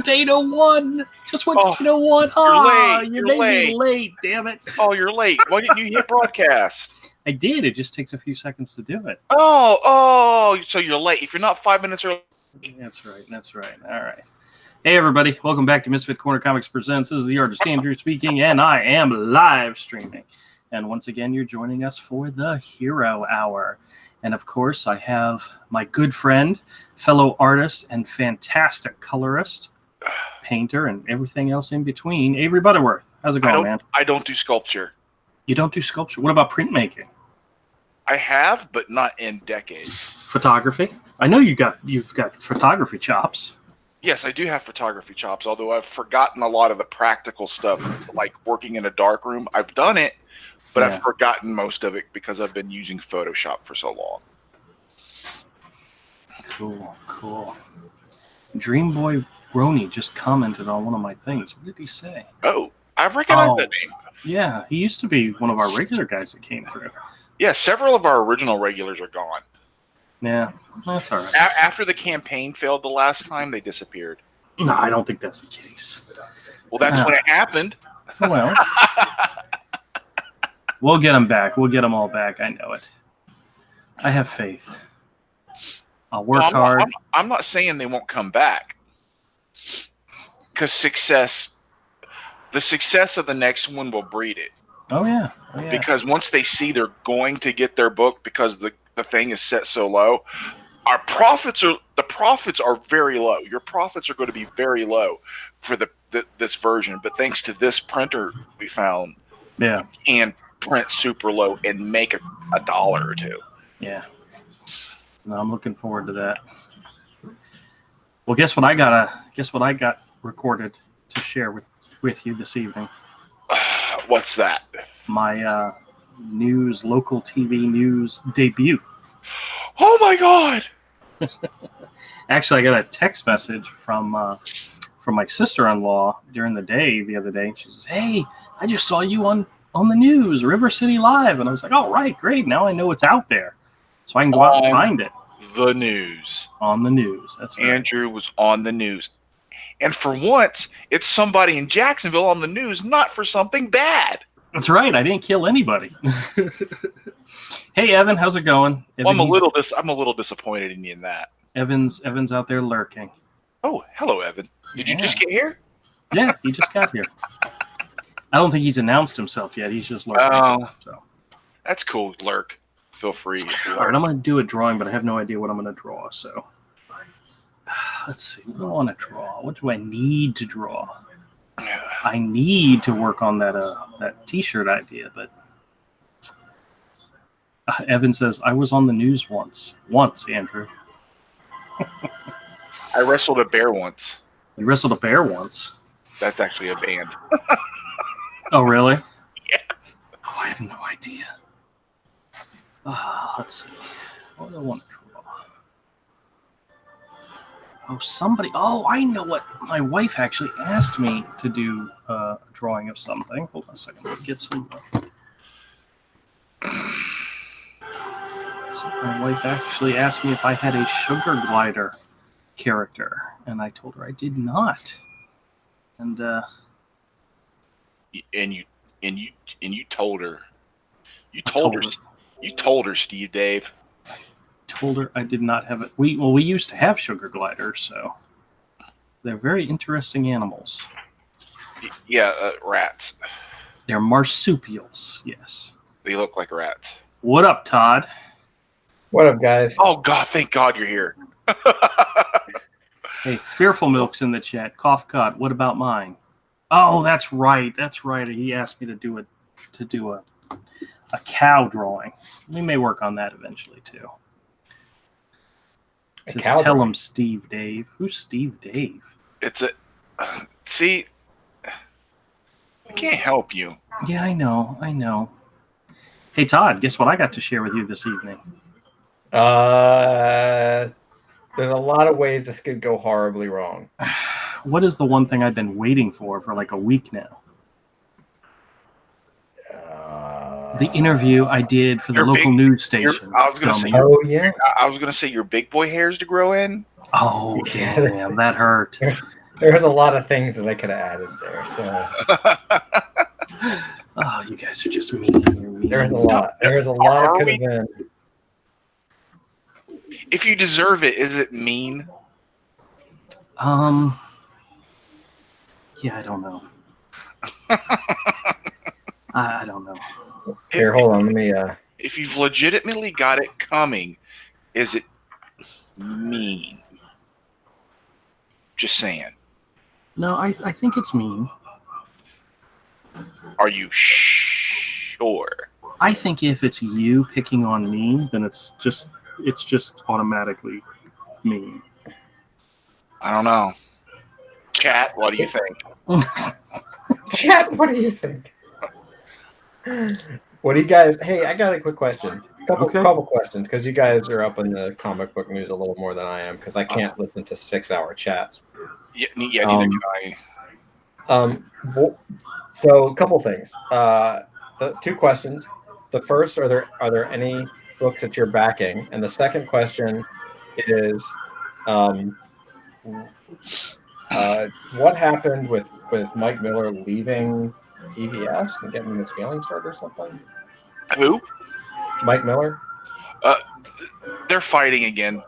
went to 8:01. Just went to 8:01. You made me late, damn it. Oh, you're late. Why didn't you hit broadcast? I did. It just takes a few seconds to do it. So you're late. If you're not 5 minutes early. That's right. All right. Hey, everybody. Welcome back to Misfit Corner Comics Presents. This is the artist Andrew speaking, and I am live streaming. And once again, you're joining us for the Hero Hour. And of course, I have my good friend, fellow artist, and fantastic colorist, painter, and everything else in between, Avery Butterworth. How's it going, man? I don't do sculpture. You don't do sculpture? What about printmaking? I have, but not in decades. Photography? I know you've got photography chops. Yes, I do have photography chops, although I've forgotten a lot of the practical stuff, like working in a darkroom. I've done it, but I've forgotten most of it because I've been using Photoshop for so long. Cool. Dream Boy Brony just commented on one of my things. What did he say? Oh, I recognize that name. Yeah, he used to be one of our regular guys that came through. Yeah, several of our original regulars are gone. Yeah, that's all right. After the campaign failed the last time, they disappeared. No, I don't think that's the case. Well, that's when it happened. Well, we'll get them back. We'll get them all back. I know it. I have faith. I'll work hard. I'm not saying they won't come back. Because the success of the next one will breed it. Oh, yeah. Because once they see they're going to get their book because the thing is set so low, the profits are very low. Your profits are going to be very low for this version. But thanks to this printer we found, you can print super low and make a dollar or two. Yeah. No, I'm looking forward to that. Well, guess what I got recorded to share with you this evening. What's that? My local TV news debut. Oh my God! Actually, I got a text message from my sister-in-law during the day the other day. And she says, "Hey, I just saw you on the news, River City Live." And I was like, "Oh, right, great. Now I know it's out there. So I can go out and find it." The news. On the news. That's right. Andrew was on the news. And for once, it's somebody in Jacksonville on the news, not for something bad. That's right. I didn't kill anybody. Hey, Evan, how's it going? Evan, I'm a little disappointed in that. Evan's out there lurking. Oh, hello, Evan. Did you just get here? Yeah, he just got here. I don't think he's announced himself yet. He's just lurking. Oh, that's cool. Lurk. Feel free. All right, I'm going to do a drawing, but I have no idea what I'm going to draw. So let's see. What do I want to draw? What do I need to draw? I need to work on that T-shirt idea, but Evan says, I was on the news once, Andrew. I wrestled a bear once. You wrestled a bear once? That's actually a band. Oh, really? Yes. Oh, I have no idea. Let's see. What do I want to draw? Oh, I know what. My wife actually asked me to do a drawing of something. Hold on a second. Let me get some. So my wife actually asked me if I had a sugar glider character, and I told her I did not. And you told her. You told her, Steve Dave. Told her I did not have it. We used to have sugar gliders, so they're very interesting animals. Yeah, rats. They're marsupials, yes. They look like rats. What up, Todd? What up, guys? Oh, God, thank God you're here. Hey, Fearful Milk's in the chat. Cough cut. What about mine? Oh, that's right. He asked me to do a cow drawing. We may work on that eventually, too. Tell him Steve Dave. Who's Steve Dave? See, I can't help you. Yeah, I know. Hey, Todd, guess what I got to share with you this evening? There's a lot of ways this could go horribly wrong. What is the one thing I've been waiting for like a week now? The interview I did for the local news station. I was going to say, I was going to say your big boy hairs to grow in. Oh, damn, that hurt. There's a lot of things that I could have added there. So Oh, you guys are just mean. You're mean. there's a lot. There's a lot it could have been. If you deserve it, is it mean? Yeah, I don't know. I don't know. Here, hold on. Let me. If you've legitimately got it coming, is it mean? Just saying. No, I think it's mean. Are you sure? I think if it's you picking on me, then it's just automatically mean. I don't know. Chat, what do you think? Chat, what do you think? What do you guys? Hey, I got a quick question. Couple questions, because you guys are up in the comic book news a little more than I am, because I can't listen to 6-hour chats. Yeah, neither can I. So a couple things. The two questions. The first, are there any books that you're backing? And the second question is, what happened with Mike Miller leaving PBS and getting his feelings hurt or something? Who? Mike Miller? They're fighting again.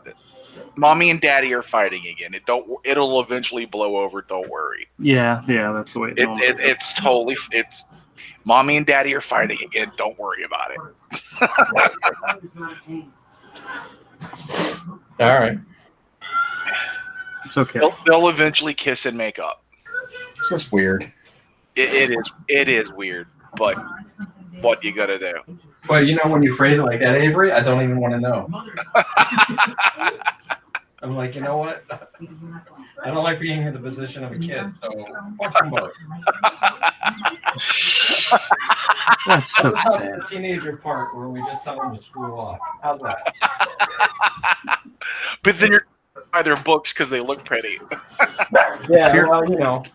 Mommy and Daddy are fighting again. It'll eventually blow over. Don't worry. Yeah, that's the way It's totally. It's Mommy and Daddy are fighting again. Don't worry about it. All right. It's okay. They'll eventually kiss and make up. It's just weird. It is weird, but what you gotta do? Well, when you phrase it like that, Avery, I don't even want to know. I'm like, you know what? I don't like being in the position of a kid, so fuck them both. That's so How's sad. the teenager part where we just tell them to screw off? How's that? But then you're buy their books because they look pretty. Yeah, well,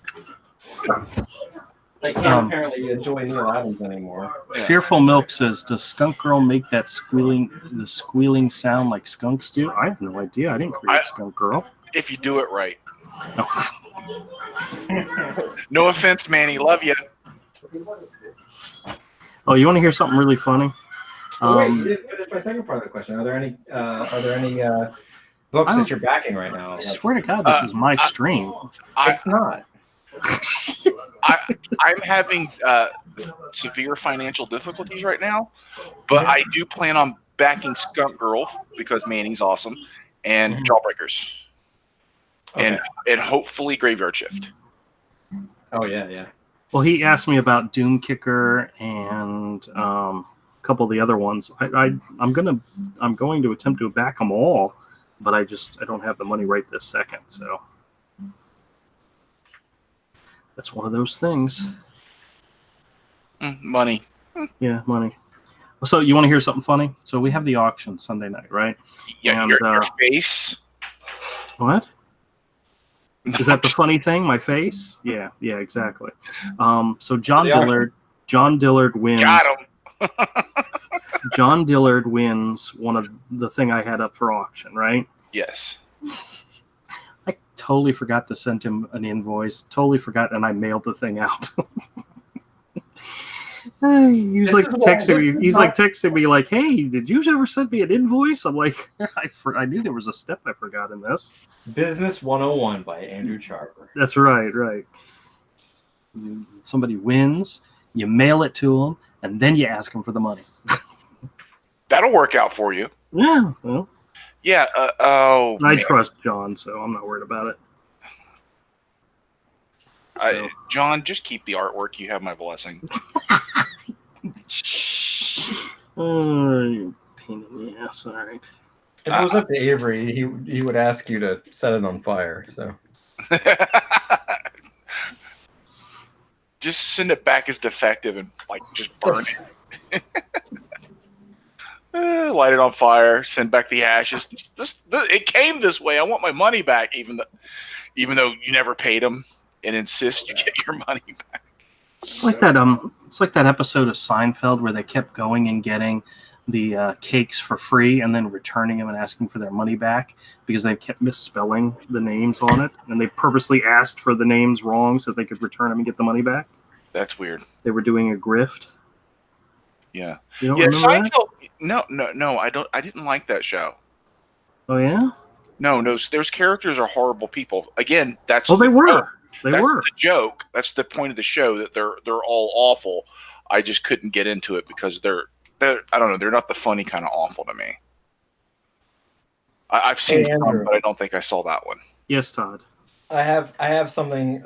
they can't apparently enjoy Neil Adams anymore. Yeah. Fearful Milk says, "Does Skunk Girl make that squealing sound like skunks do?" I have no idea. I didn't create Skunk Girl. If you do it right. No. No offense, Manny. Love you. Oh, you want to hear something really funny? Wait, you didn't finish my second part of the question. Are there any books that you're backing right now? I swear to God, this is my stream. It's not. I'm having severe financial difficulties right now, but I do plan on backing Skunk Girl because Manny's awesome, and Jawbreakers, and hopefully Graveyard Shift. Oh yeah. Well, he asked me about Doom Kicker and a couple of the other ones. I'm going to attempt to back them all, but I don't have the money right this second. So that's one of those things. Money. Yeah, money. So you want to hear something funny? So we have the auction Sunday night, right? Yeah, and, your face. What? Is that the funny thing? My face? Yeah, exactly. So John Dillard wins. Got him. John Dillard wins one of the thing I had up for auction, right? Yes. I totally forgot to send him an invoice. Totally forgot, and I mailed the thing out. He's like texting me like, "Hey, did you ever send me an invoice?" I'm like, I knew there was a step I forgot in this. Business 101 by Andrew Charver. That's right. Somebody wins, you mail it to them, and then you ask them for the money. That'll work out for you. Yeah. Well, yeah. I trust John, so I'm not worried about it. John, just keep the artwork. You have my blessing. You pain in the ass. All right. If it was up to Avery, he would ask you to set it on fire. So just send it back as defective and just burn it. Light it on fire. Send back the ashes. It came this way. I want my money back, even though you never paid them, and insist you get your money back. It's like that. It's like that episode of Seinfeld where they kept going and getting the cakes for free and then returning them and asking for their money back because they kept misspelling the names on it, and they purposely asked for the names wrong so they could return them and get the money back. That's weird. They were doing a grift. Yeah. You don't Yeah, remember that? Seinfeld. No. I didn't like that show. Oh yeah. No. Those characters are horrible people. Again, that's Oh, they were. They that's were. the joke. That's the point of the show, that they're all awful. I just couldn't get into it because they're I don't know. They're not the funny kind of awful to me. I've seen some, but I don't think I saw that one. Yes, Todd. I have something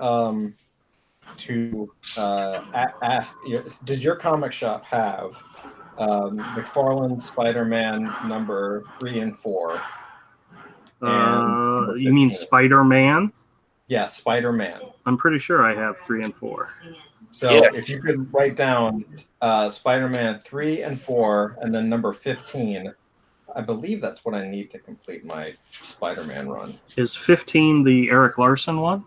to ask. Does your comic shop have McFarlane Spider-Man number 3 and 4? And You mean Spider-Man? Yeah, Spider-Man. I'm pretty sure I have 3 and 4. So Yes. if you could write down Spider-Man 3 and 4, and then number 15, I believe that's what I need to complete my Spider-Man run. Is 15 the Eric Larson one?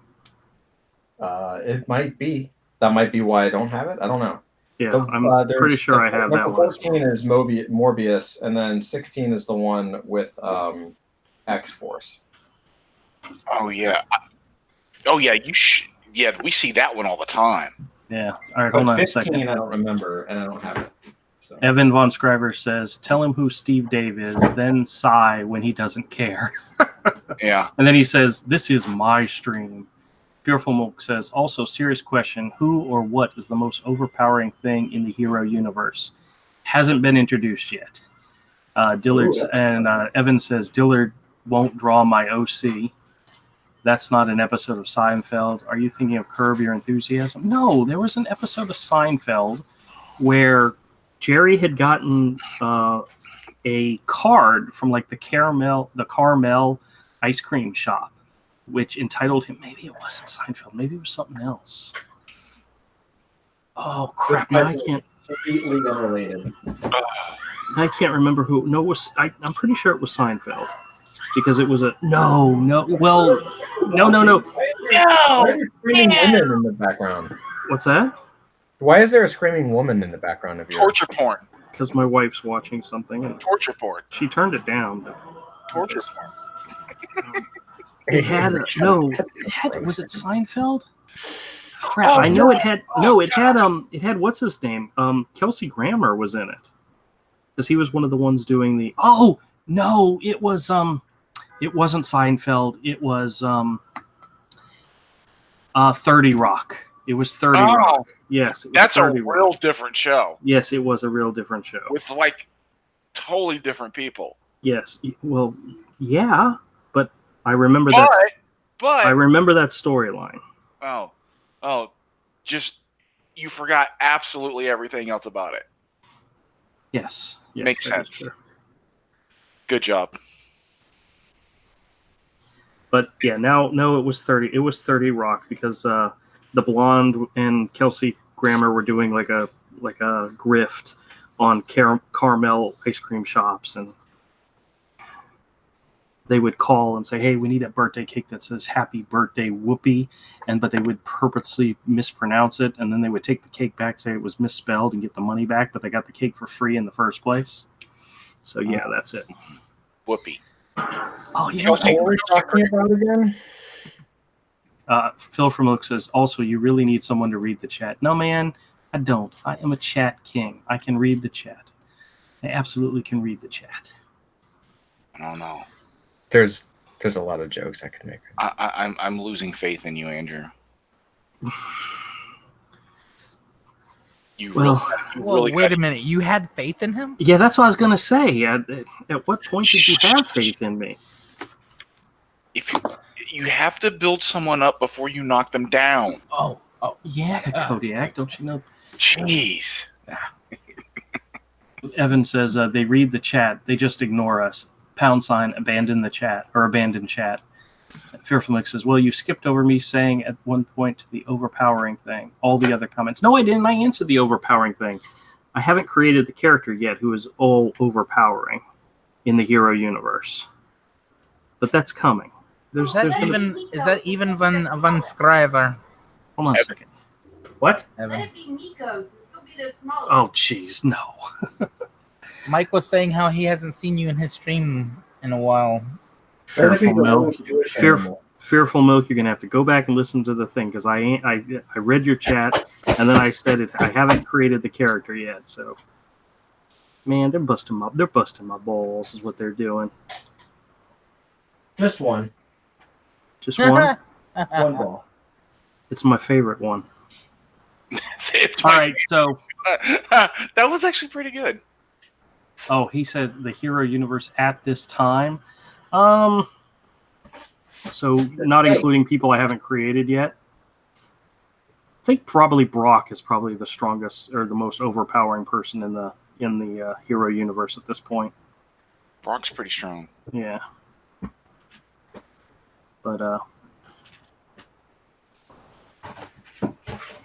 It might be. That might be why I don't have it. I don't know. Yeah, I'm pretty sure I have that one. 14 is Morbius, and then 16 is the one with X-Force. Oh yeah. Yeah, we see that one all the time. Yeah. All right, hold on a 15, second. I don't remember, and I don't have it. So. Evan Von Scriver says, tell him who Steve Dave is, then sigh when he doesn't care. Yeah. And then he says, this is my stream. Fearful Milk says, also, serious question, who or what is the most overpowering thing in the hero universe? Hasn't been introduced yet. Dillard and Evan says, Dillard won't draw my OC. That's not an episode of Seinfeld. Are you thinking of Curb Your Enthusiasm? No, there was an episode of Seinfeld where Jerry had gotten a card from like the Carmel ice cream shop, which entitled him. Maybe it wasn't Seinfeld. Maybe it was something else. Oh crap! Now I can't. Completely unrelated. I can't remember who. No, it was. I'm pretty sure it was Seinfeld because it was a no. Well, no. Why are there screaming women in the background? What's that? Why is there a screaming woman in the background of your Torture porn. Because my wife's watching something and Torture porn. she turned it down. But Torture porn. it had a, no. It had, was it Seinfeld? Crap! I know it had. No, it had. It had what's his name? Kelsey Grammer was in it because he was one of the ones doing the. Oh no! It was. It wasn't Seinfeld. It was 30 Rock. It was 30 Rock. Yes, it was that's a 30 real Rock. different show. Yes, it was a real different show With like totally different people. Yes, well, yeah, but I remember that. But I remember that storyline. Oh, just you forgot absolutely everything else about it. Yes, Makes that is sense. true. Good job. But yeah, no, it was 30. It was 30 Rock because the blonde and Kelsey Grammer were doing like a grift on Carmel ice cream shops, and they would call and say, "Hey, we need a birthday cake that says Happy Birthday Whoopi," but they would purposely mispronounce it, and then they would take the cake back, say it was misspelled, and get the money back, but they got the cake for free in the first place. So yeah, that's it. Whoopi. Oh, you know What are we talking about again? Phil from Oak says, also, you really need someone to read the chat. No, man, I don't. I am a chat king. I can read the chat. I absolutely can read the chat. I don't know. There's a lot of jokes I could make. I'm losing faith in you, Andrew. Wait a minute. You had faith in him? Yeah, that's what I was going to say. At what point did you have faith in me? If you have to build someone up before you knock them down. Oh. Yeah, Kodiak, don't you know? Jeez. Evan says they read the chat. They just ignore us. # abandon the chat or abandon chat. Fearful Nick says, well, you skipped over me saying at one point the overpowering thing. All the other comments. No, I didn't. I answered the overpowering thing. I haven't created the character yet who is all overpowering in the hero universe. But that's coming. Is that even Van Scriver? Hold on a second. What? Evan. Let it be Miko's. This will be their smallest. Oh, jeez, no. Mike was saying how he hasn't seen you in his stream in a while. Fearful Milk. Fearful Milk, you're gonna have to go back and listen to the thing because I read your chat and then I said it. I haven't created the character yet, so man, they're busting my balls is what they're doing. Just one. Just one. One ball. It's my favorite one. It's All my right, so that was actually pretty good. oh, he said the hero universe at this time. So not great. including people I haven't created yet. I think probably Brock is probably the strongest or the most overpowering person in the hero universe at this point. Brock's pretty strong. Yeah. But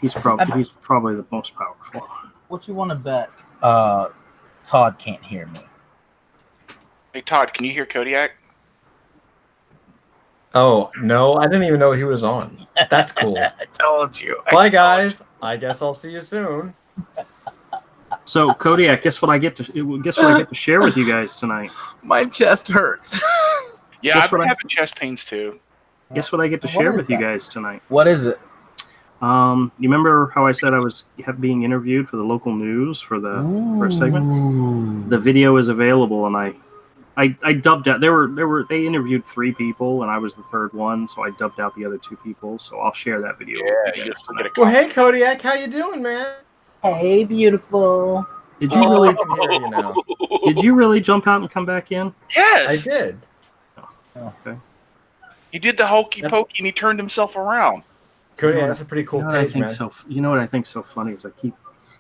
he's probably the most powerful. What you want to bet? Todd can't hear me. Hey Todd, can you hear Kodiak? Oh, no, I didn't even know he was on. That's cool. I told you. Bye, guys. I guess I'll see you soon. So Kodiak, guess what I get to share with you guys tonight? My chest hurts. Yeah, Guess I've been what I- having chest pains too. Guess what I get to What share is with you that? guys tonight? What is it? You remember how I said I was being interviewed for the local news for a segment? The video is available, and I dubbed out. They interviewed 3 people, and I was the 3rd one, so I dubbed out the other 2 people. So I'll share that video with you guys tonight. Well, hey, Kodiak, how you doing, man? Hey, beautiful. Did you really? I can hear you now. Did you really jump out and come back in? I Yes, did. Okay. he did the hokey pokey and he turned himself around. Kodiak, that's a pretty cool You know what I page, think man. you know what I think so funny is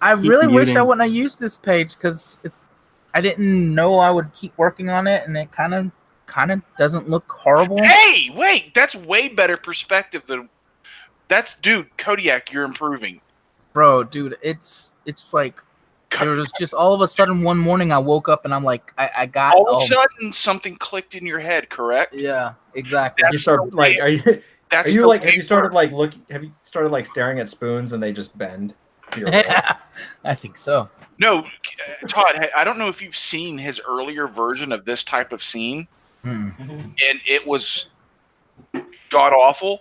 I really wish I muting. wouldn't have used this page because I didn't know I would keep working on it, and it kind of doesn't look horrible. Hey, wait, that's way better perspective than dude, Kodiak, you're improving. Bro, dude, it's like there was just all of a sudden one morning I woke up and I'm like, I got All of a sudden something clicked in your head, correct? yeah, exactly. You start like, are you That's have the way you it started works. have you started like staring at spoons and they just bend? To your wrist? I think so. No, Todd, I don't know if you've seen his earlier version of this type of scene, Hmm. and it was god awful.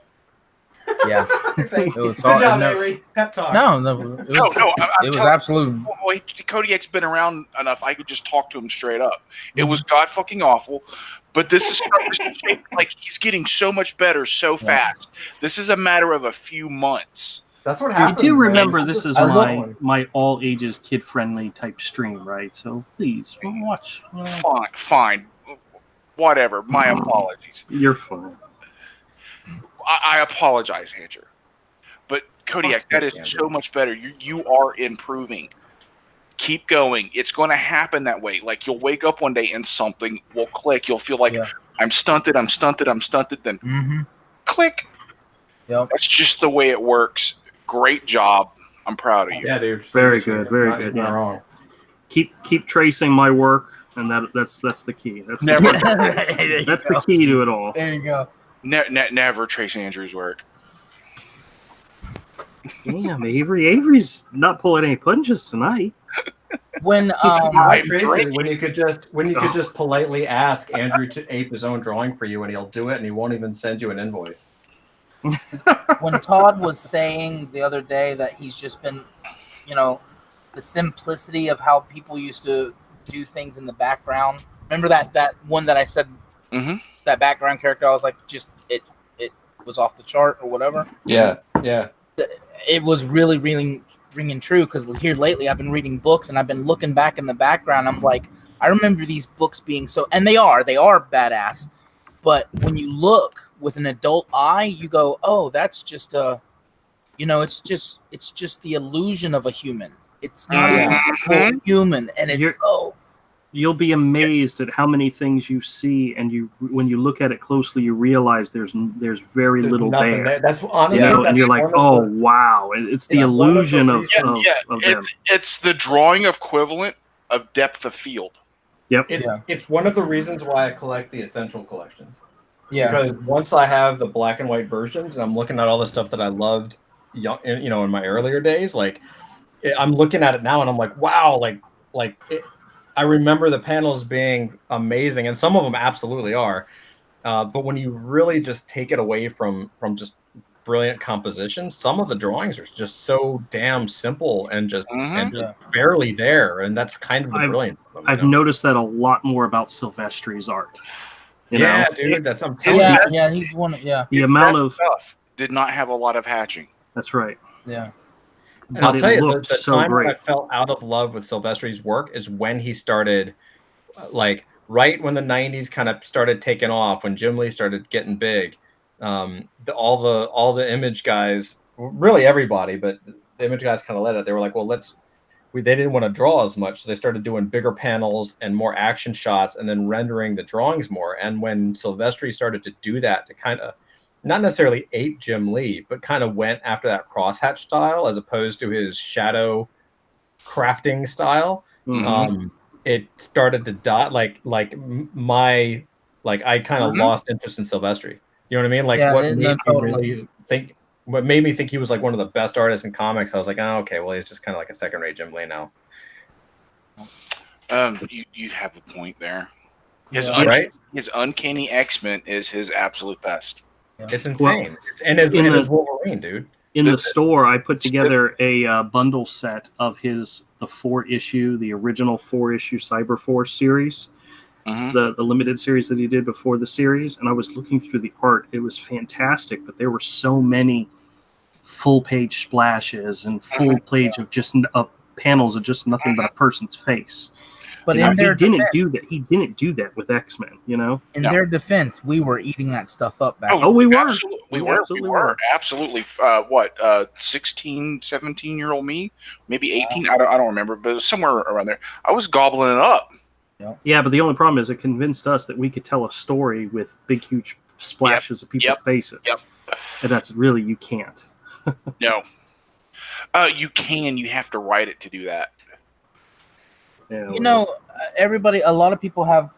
Yeah, Good it was job, no, Avery. Pep talk. no, it was, I'm it was telling- absolute. Well, Kodiak's been around enough. I could just talk to him straight up. It was god fucking awful, but this is starting to shape like he's getting so much better so fast. This is a matter of a few months. That's what You happened. do man. remember this is I love- my all ages kid friendly type stream, right? So please watch. Fine, whatever. My apologies. You're fine. I apologize, Andrew. But Kodiak, that is so much better. You are improving. Keep going. It's going to happen that way. Like you'll wake up one day and something will click. You'll feel like Yeah. I'm stunted. Then Mm-hmm. click. Yep. That's just the way it works. Great job. I'm proud of you. Yeah, dude. Very Seriously, good, very not- good, Not yeah. wrong. Keep tracing my work, and that's the key. That's Never. that's the key to it all. There you go. Never trace Andrew's work. Damn, Avery's not pulling any punches tonight. When I'm Tracy, drinking. when you could just politely ask Andrew to ape his own drawing for you, and he'll do it, and he won't even send you an invoice. when Todd was saying the other day that he's just been, the simplicity of how people used to do things in the background. Remember that one that I said, Mhm. that background character, I was like, just it was off the chart or whatever. Yeah. It was really ringing true because here lately I've been reading books and I've been looking back in the background. I'm like, I remember these books being so, and they are badass. But when you look with an adult eye, you go, oh, that's just it's just the illusion of a human. It's not a full human, and it's You'll be amazed at how many things you see, and when you look at it closely, you realize there's very There's little nothing there. That's honestly. You know, and that's you're like, one of oh the- wow, it's the Yeah, one of the illusion of reasons- them. It's the drawing of equivalent of depth of field. Yep. It's one of the reasons why I collect the essential collections. yeah. Because once I have the black and white versions, and I'm looking at all the stuff that I loved, in my earlier days, like I'm looking at it now, and I'm like, wow, I remember the panels being amazing, and some of them absolutely are. But when you really just take it away from just brilliant composition, some of the drawings are just so damn simple and just Mhm. barely there, and that's kind of the brilliance of them. I've noticed that a lot more about Silvestri's art. You know? Dude, that's I'm telling you. Yeah, he's one. Yeah, The His amount best of stuff did not have a lot of hatching. that's right. yeah. And I'll But tell it you, looked the so time when I great. felt out of love with Silvestri's work is when he started, like right when the '90s kind of started taking off, when Jim Lee started getting big. All the image guys, really everybody, but the image guys kind of led it. They were like, well, they didn't want to draw as much, so they started doing bigger panels and more action shots, and then rendering the drawings more. And when Silvestri started to do that, to kind of not necessarily ape Jim Lee, but kind of went after that crosshatch style as opposed to his shadow crafting style. Mhm. It started to die. I kind of lost interest in Silvestri. You know what I mean? Like Yeah, what no, made me totally. really think. What made me think he was like one of the best artists in comics? I was like, oh, okay, well, he's just kind of like a second-rate Jim Lee now. You have a point there. His Yeah. Right? his uncanny X-Men is his absolute best. It's insane. It's Wolverine, dude. In the store, I put together a bundle set of the original 4-issue Cyberforce series, the limited series that he did before the series, and I was looking through the art. It was fantastic, but there were so many full-page splashes and full page of just panels of just nothing but a person's face. But he their didn't defense, do that. He didn't do that with X-Men. You know. In their defense, we were eating that stuff up back. Oh, we were. Absolutely. We were. Absolutely. 16, 17-year-old me, maybe 18. I don't remember, but it was somewhere around there. I was gobbling it up. Yeah, but the only problem is it convinced us that we could tell a story with big, huge splashes of people's faces. Yep. And that's really, you can't. No. You can. You have to write it to do that. Yeah, You know, a lot of people have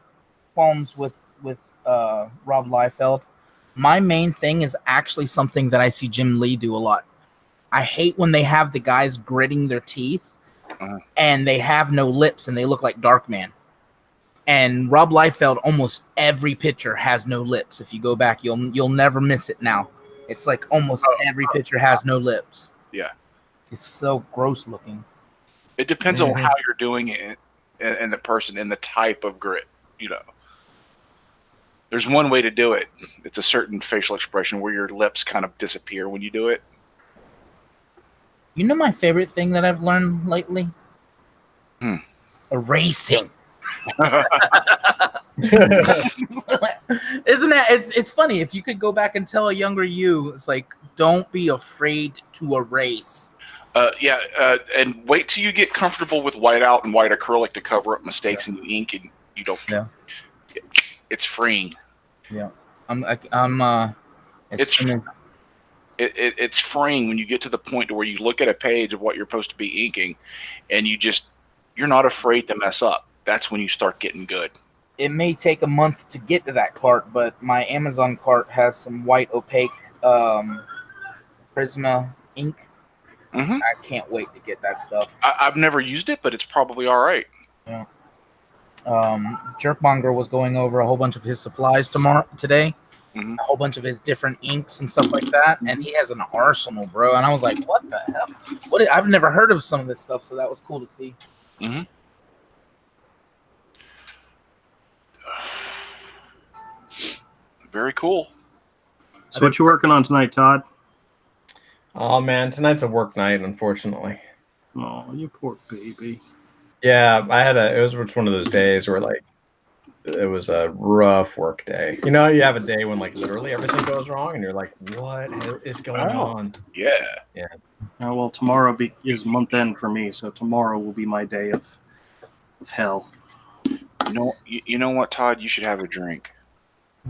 qualms with Rob Liefeld. My main thing is actually something that I see Jim Lee do a lot. I hate when they have the guys gritting their teeth and they have no lips and they look like Darkman. And Rob Liefeld, almost every picture has no lips. If you go back, you'll never miss it now. It's like almost every picture has no lips. Yeah. It's so gross looking. It depends on how you're doing it and the person and the type of grit, you know. There's one way to do it. It's a certain facial expression where your lips kind of disappear when you do it. You know my favorite thing that I've learned lately? Erasing. Isn't that it's funny if you could go back and tell a younger you, it's like, don't be afraid to erase. And wait till you get comfortable with whiteout and white acrylic to cover up mistakes in the ink, and you don't. Yeah. It's freeing. Yeah, it's freeing when you get to the point to where you look at a page of what you're supposed to be inking, and you're not afraid to mess up. That's when you start getting good. It may take a month to get to that cart, but my Amazon cart has some white opaque Prisma ink. I can't wait to get that stuff. I've never used it, but it's probably all right. Yeah. Jerkmonger was going over a whole bunch of his supplies today, a whole bunch of his different inks and stuff like that, and he has an arsenal, bro. And I was like, "What the hell? I've never heard of some of this stuff, so that was cool to see." Very cool. So what you working on tonight, Todd? Oh man, tonight's a work night, unfortunately. Oh, you poor baby. Yeah, it was one of those days where like it was a rough work day. You know, you have a day when like literally everything goes wrong and you're like, what is going on? Yeah. Well, tomorrow is month end for me, so tomorrow will be my day of hell. You know what, Todd? You should have a drink.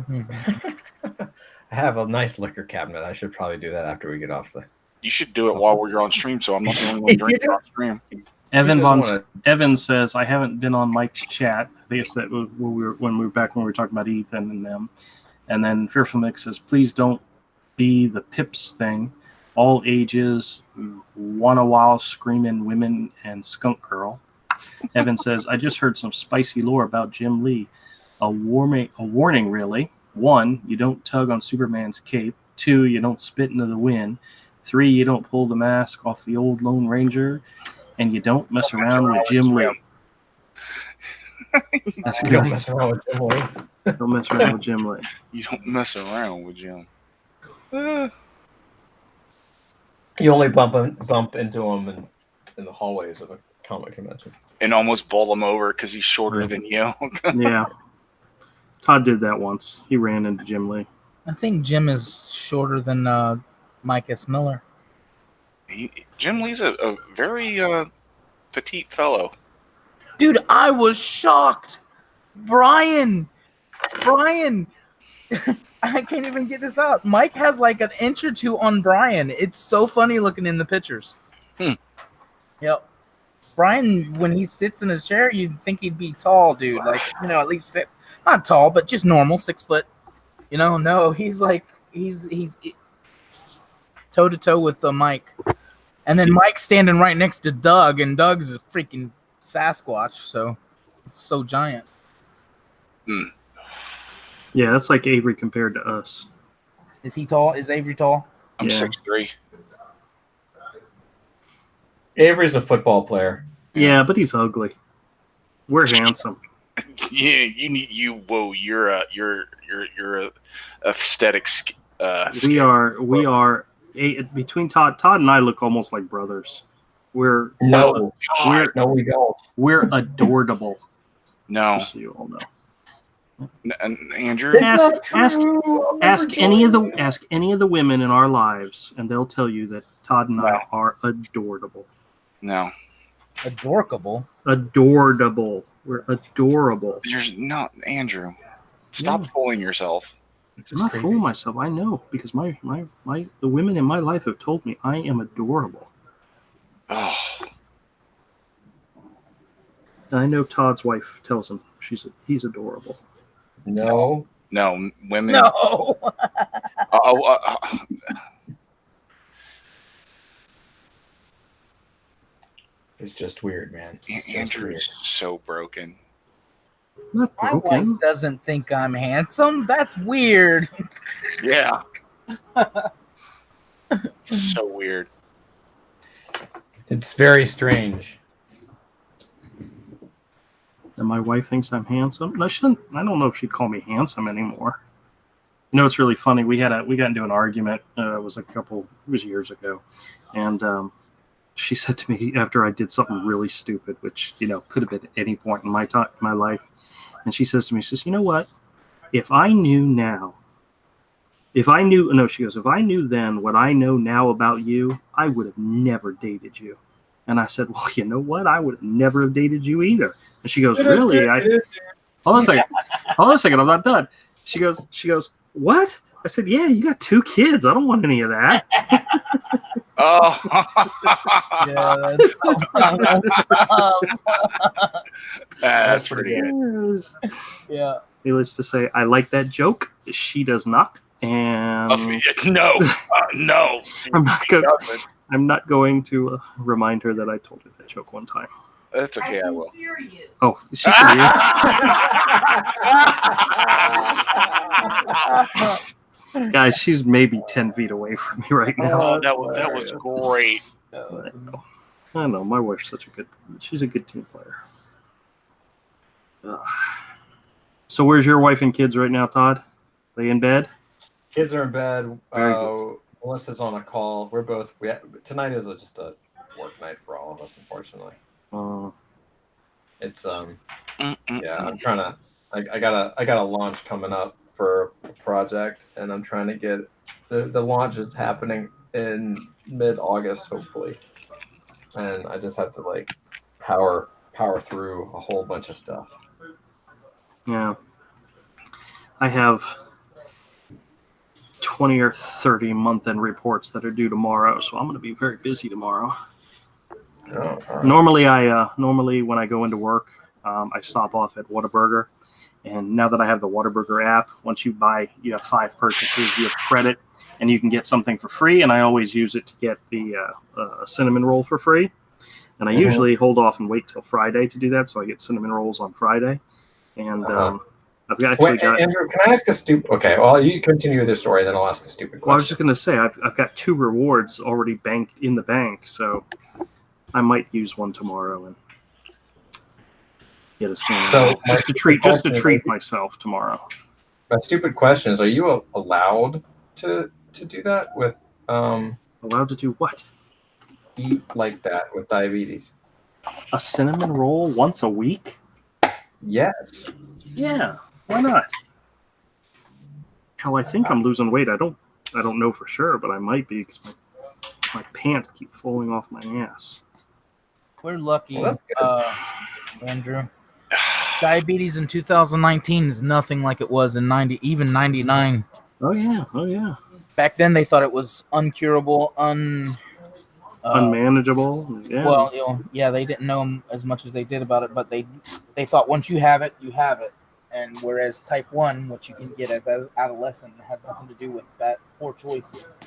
I have a nice liquor cabinet. I should probably do that after we get off the. You should do it while we're on stream, so I'm not the only one drinking on stream. Evan says, I haven't been on Mike's chat. I guess that was when we were talking about Ethan and them. And then Fearful Mix says, please don't be the Pips thing. All ages, Wanna Wow, Screaming Women, and Skunk Girl. Evan says, I just heard some spicy lore about Jim Lee. A warning, really. 1, you don't tug on Superman's cape. 2, you don't spit into the wind. 3, you don't pull the mask off the old Lone Ranger. And you don't mess around with Jim Lee. That's You don't good. mess around with Jim Lee. Don't mess around with Jim Lee. You don't mess around with Jim. You only bump into him in the hallways of a comic convention. And almost bowl him over because he's shorter than you. Yeah. Todd did that once. He ran into Jim Lee. I think Jim is shorter than Mike S. Miller. Jim Lee's a very petite fellow. Dude, I was shocked. Brian. I can't even get this out. Mike has like an inch or two on Brian. It's so funny looking in the pictures. Yep. Brian, when he sits in his chair, you'd think he'd be tall, dude. Like, at least not tall, but just normal, 6 foot. No, he's toe to toe with Mike. And then Mike's standing right next to Doug, and Doug's a freaking Sasquatch, so it's so giant. Yeah, that's like Avery compared to us. Is he tall? Is Avery tall? I'm Yeah. 6'3". Avery's a football player. Yeah, but he's ugly. We're handsome. Yeah, you're a aesthetics. We are. Between Todd and I look almost like brothers. No, we don't. We're adorable. No, Just so you all know. Andrew. Ask any of the women in our lives, and they'll tell you that Todd and I are adorable. No, Adorable. Adorable. We're adorable. you're not Andrew. Stop fooling yourself. I'm not fooling myself. I know because the women in my life have told me I am adorable. Oh, And I know Todd's wife tells him he's adorable. No. women. No. It's just weird, man. It's just Andrew's weird. so broken. Not My broken. wife doesn't think I'm handsome. That's weird. Yeah. So weird. It's very strange. And my wife thinks I'm handsome. No, she doesn't. I don't know if she'd call me handsome anymore. It's really funny. We got into an argument. It was years ago, and she said to me after I did something really stupid, which could have been at any point in my life, and she says to me, she says, "You know what? If I knew then what I know now about you, I would have never dated you." And I said, "Well, you know what? I would never have dated you either." And she goes, "Really?" Hold on a second. I'm not done. She goes, "What?" I said, "Yeah, you got 2 kids. I don't want any of that." Oh, that's pretty good. Yeah. Needless to say, I like that joke. She does not. And No. I'm not going to remind her that I told her that joke one time. That's okay. I will. Hear you. Oh, she can hear. Guys, she's maybe 10 feet away from me right now. Oh, that was great. I know, my wife's she's a good team player. So where's your wife and kids right now, Todd? They in bed? Kids are in bed. Very good. Melissa's on a call. Tonight is just a work night for all of us, unfortunately. It's yeah. I'm trying to. I got a launch coming up for a project, and I'm trying to get the launch is happening in mid-August, hopefully, and I just have to power through a whole bunch of stuff. Yeah. I have 20 or 30 month-end reports that are due tomorrow, so I'm going to be very busy tomorrow. Oh, all right. Normally when I go into work, I stop off at Whataburger, and now that I have the Whataburger app, once you have 5 purchases, you have credit, and you can get something for free, and I always use it to get the cinnamon roll for free. And I usually hold off and wait till Friday to do that, so I get cinnamon rolls on Friday. And I've got. Andrew, can I ask a stupid? Okay, well, you continue with your story, then I'll ask a stupid question. Well, I was just going to say I've got 2 rewards already banked in the bank, so I might use one tomorrow and get a cinnamon roll just to treat myself tomorrow. My stupid question is: are you allowed to do that with? Allowed to do what? Eat like that with diabetes? A cinnamon roll once a week? Yes. Yeah, why not? Hell, I think I'm losing weight. I don't know for sure, but I might be because my pants keep falling off my ass. We're lucky, Well, Andrew. Diabetes in 2019 is nothing like it was in even 99. Oh yeah. Back then, they thought it was uncurable, unmanageable. Yeah. Well, they didn't know as much as they did about it, but they thought once you have it, you have it. And whereas type 1, which you can get as an adolescent, has nothing to do with that poor choices.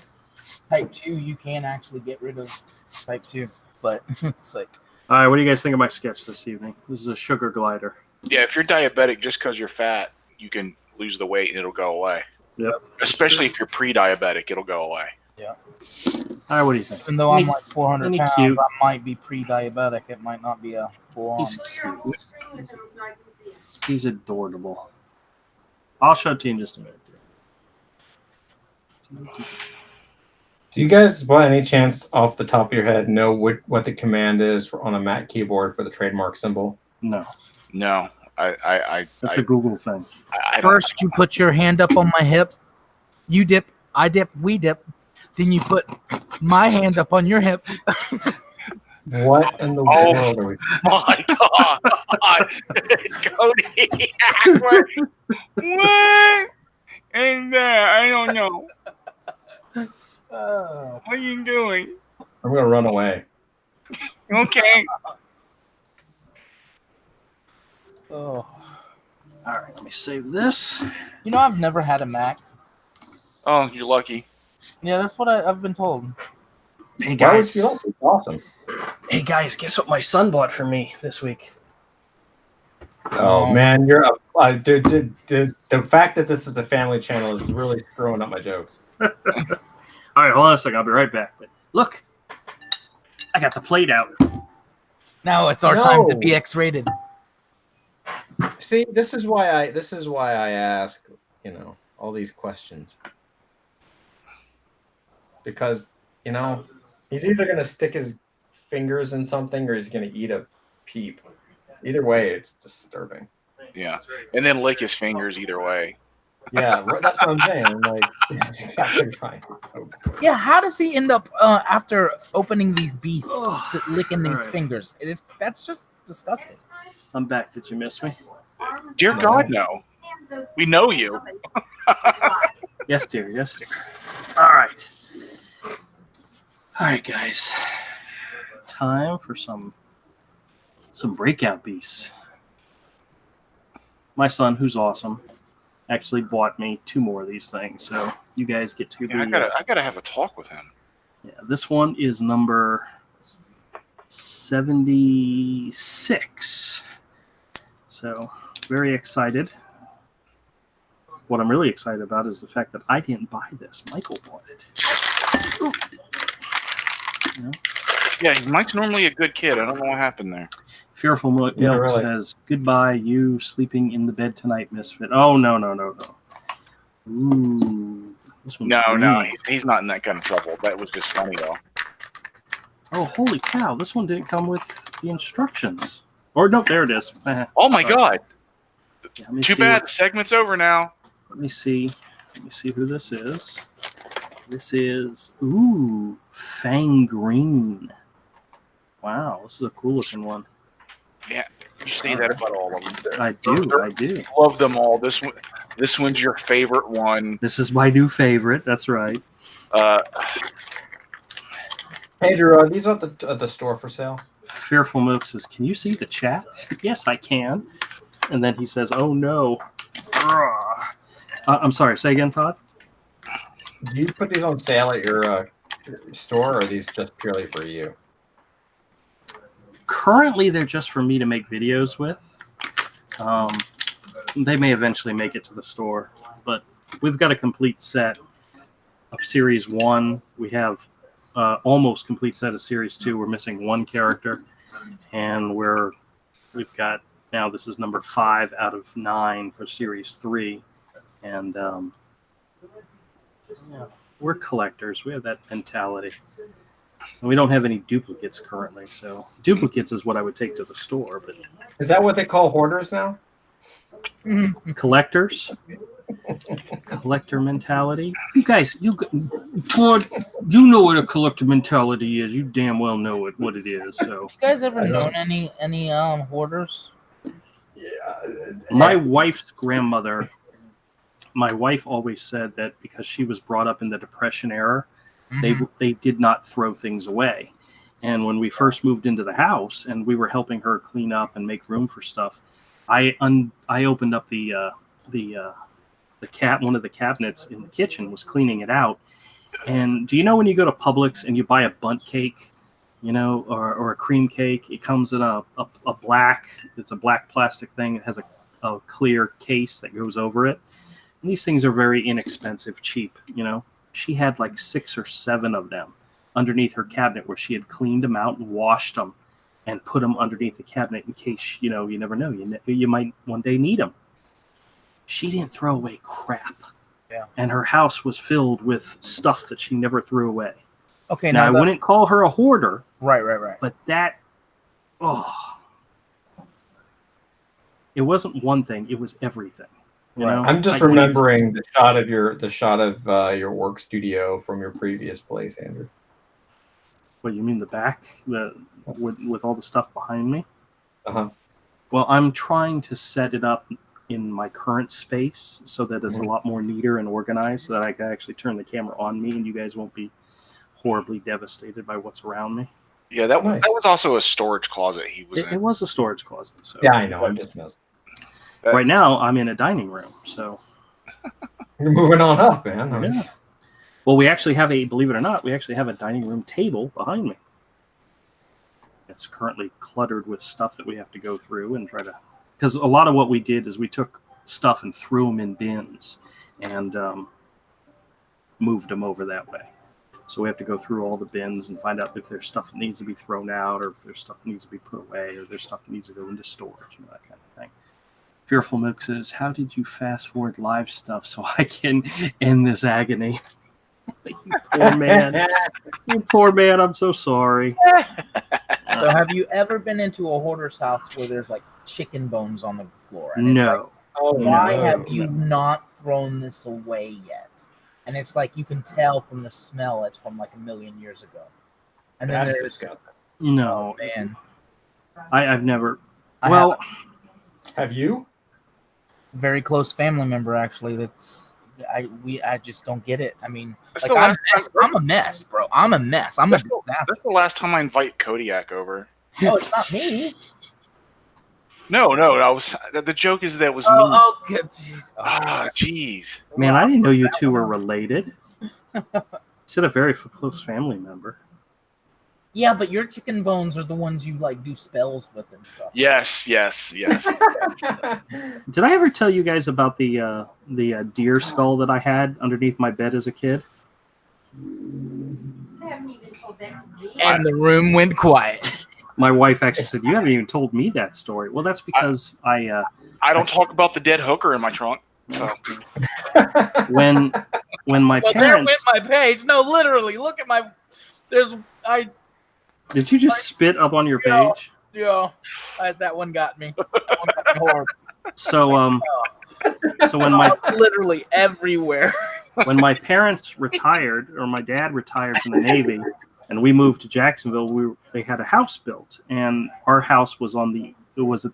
Type 2, you can actually get rid of type 2, but it's like. All right, what do you guys think of my sketch this evening? This is a sugar glider. Yeah, if you're diabetic, just because you're fat, you can lose the weight and it'll go away. Yep. Especially if you're pre-diabetic, it'll go away. Yeah. All right, what do you think? Even though I'm like 400 pounds, cute? I might be pre-diabetic. It might not be a full-on. He's cute. He's adorable. I'll show it to you in just a minute. Do you guys, by any chance, off the top of your head, know what the command is on a Mac keyboard for the trademark symbol? No. That's a Google thing. First, you put your hand up on my hip. You dip, I dip, we dip. Then you put my hand up on your hip. What in the world are we? My God, Cody! What? And there, I don't know. What are you doing? I'm gonna run away. Okay. Oh. All right, let me save this. You know, I've never had a Mac. Oh, you're lucky. Yeah, that's what I've been told. Hey guys, it's awesome. Hey guys, guess what my son bought for me this week? Oh man, you're dude. The fact that this is a family channel is really screwing up my jokes. All right, hold on a second. I'll be right back. But look, I got the plate out. Now it's our time to be X-rated. See, this is why I ask, all these questions. Because, he's either going to stick his fingers in something or he's going to eat a peep. Either way, it's disturbing. Yeah. And then lick his fingers either way. Yeah, that's what I'm saying. Like, it's exactly right. Yeah, how does he end up after opening these beasts, licking these fingers? That's just disgusting. I'm back. Did you miss me? Dear God, no. We know you. Yes, dear. Yes, dear. All right. All right, guys. Time for some breakout beasts. My son, who's awesome, actually bought me 2 more of these things. So you guys get to I gotta have a talk with him. Yeah, this one is number 76. So very excited. What I'm really excited about is the fact that I didn't buy this. Michael bought it. Yeah, Mike's normally a good kid. I don't know what happened there. Fearful Milk says, "Goodbye, you sleeping in the bed tonight, Misfit." Oh, no. Ooh. This one's No, he's not in that kind of trouble. That was just funny, though. Oh, holy cow. This one didn't come with the instructions. Or, no, there it is. Oh, my God. Yeah, Too bad. The segment's over now. Let me see who this is. This is, Fang Green. Wow, this is a cool looking one. Yeah, you say that about all of them. I do. Love them all. This one's your favorite one. This is my new favorite. That's right. Hey, Drew, are these at the store for sale? Fearful Milk says, "Can you see the chat?" Yes, I can. And then he says, "Oh no." I'm sorry. Say again, Todd. Do you put these on sale at your store, or are these just purely for you? Currently, they're just for me to make videos with. They may eventually make it to the store, but we've got a complete set of Series 1. We have almost complete set of Series 2. We're missing one character, and we've got now this is number 5 out of 9 for Series 3, and yeah, we're collectors. We have that mentality. And we don't have any duplicates currently, so duplicates is what I would take to the store, but Is that what they call hoarders now? collectors, collector mentality. You guys, Todd, you know what a collector mentality is. You damn well know what it is. So, You guys ever known any hoarders? Yeah. my wife's grandmother, my wife always said that because she was brought up in the Depression era, they did not throw things away. And when we first moved into the house and we were helping her clean up and make room for stuff, I opened up one of the cabinets in the kitchen, was cleaning it out. And do you know when you go to Publix and you buy a bundt cake, or a cream cake, it comes in a black plastic thing. It has a clear case that goes over it. And these things are very inexpensive, cheap, She had like 6 or 7 of them underneath her cabinet where she had cleaned them out and washed them and put them underneath the cabinet in case, you never know. You might one day need them. She didn't throw away crap. Yeah. And her house was filled with stuff that she never threw away. Okay, now I wouldn't call her a hoarder. Right. But it wasn't one thing. It was everything. I'm just remembering the shot of your work studio from your previous place, Andrew. What, you mean the back, with all the stuff behind me? Uh-huh. Well, I'm trying to set it up in my current space so that it's a lot more neater and organized, so that I can actually turn the camera on me and you guys won't be horribly devastated by what's around me. Yeah, that was also a storage closet he was in. It was a storage closet. So yeah, I know. I'm just messing. Right now, I'm in a dining room, so you're moving on up, man. Yeah. Well, we actually have believe it or not, we actually have a dining room table behind me. It's currently cluttered with stuff that we have to go through and try to, because a lot of what we did is we took stuff and threw them in bins and moved them over that way. So we have to go through all the bins and find out if there's stuff that needs to be thrown out, or if there's stuff that needs to be put away, or there's stuff that needs to go into storage, that kind of thing. Fearful Milk says, how did you fast forward live stuff so I can end this agony? You poor man. You poor man, I'm so sorry. So have you ever been into a hoarder's house where there's like chicken bones on the floor? And no. Why have you not thrown this away yet? And it's like you can tell from the smell it's from like 1 million years ago. And then there's disgusting. No. Oh, man. I've never. Have you? Very close family member, actually. I just don't get it. I mean, I'm a mess, bro. I'm a mess. I'm a disaster. That's the last time I invite Kodiak over. No, it's not me. No. The joke is that it was me. Oh, jeez. Jeez. Man, I didn't know you two were related. You said a very close family member. Yeah, but your chicken bones are the ones you like do spells with and stuff. Yes. Did I ever tell you guys about the deer skull that I had underneath my bed as a kid? I haven't even told that to me. And the room went quiet. My wife actually said, you haven't even told me that story. Well, that's because I don't talk about the dead hooker in my trunk. So. when my well, parents... there went my page. No, literally, look at my... Did you just spit up on your page? Yeah, that one got me. That one got me hard. So when my literally everywhere. When my parents retired, or my dad retired from the Navy, and we moved to Jacksonville, they had a house built, and our house was at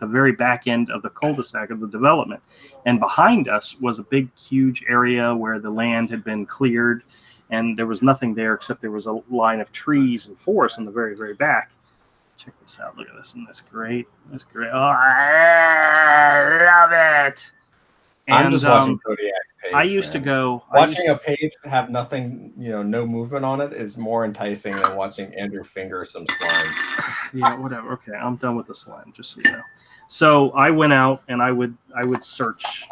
the very back end of the cul-de-sac of the development, and behind us was a big, huge area where the land had been cleared. And there was nothing there except there was a line of trees and forest in the very, very back. Check this out. Look at this. Isn't this great? That's great. Oh, I love it. I'm just watching Kodiak's page. I used to man. go Watching a page have nothing, no movement on it is more enticing than watching Andrew finger some slime. Yeah, whatever. Okay, I'm done with the slime, just so you know. So I went out and I would search,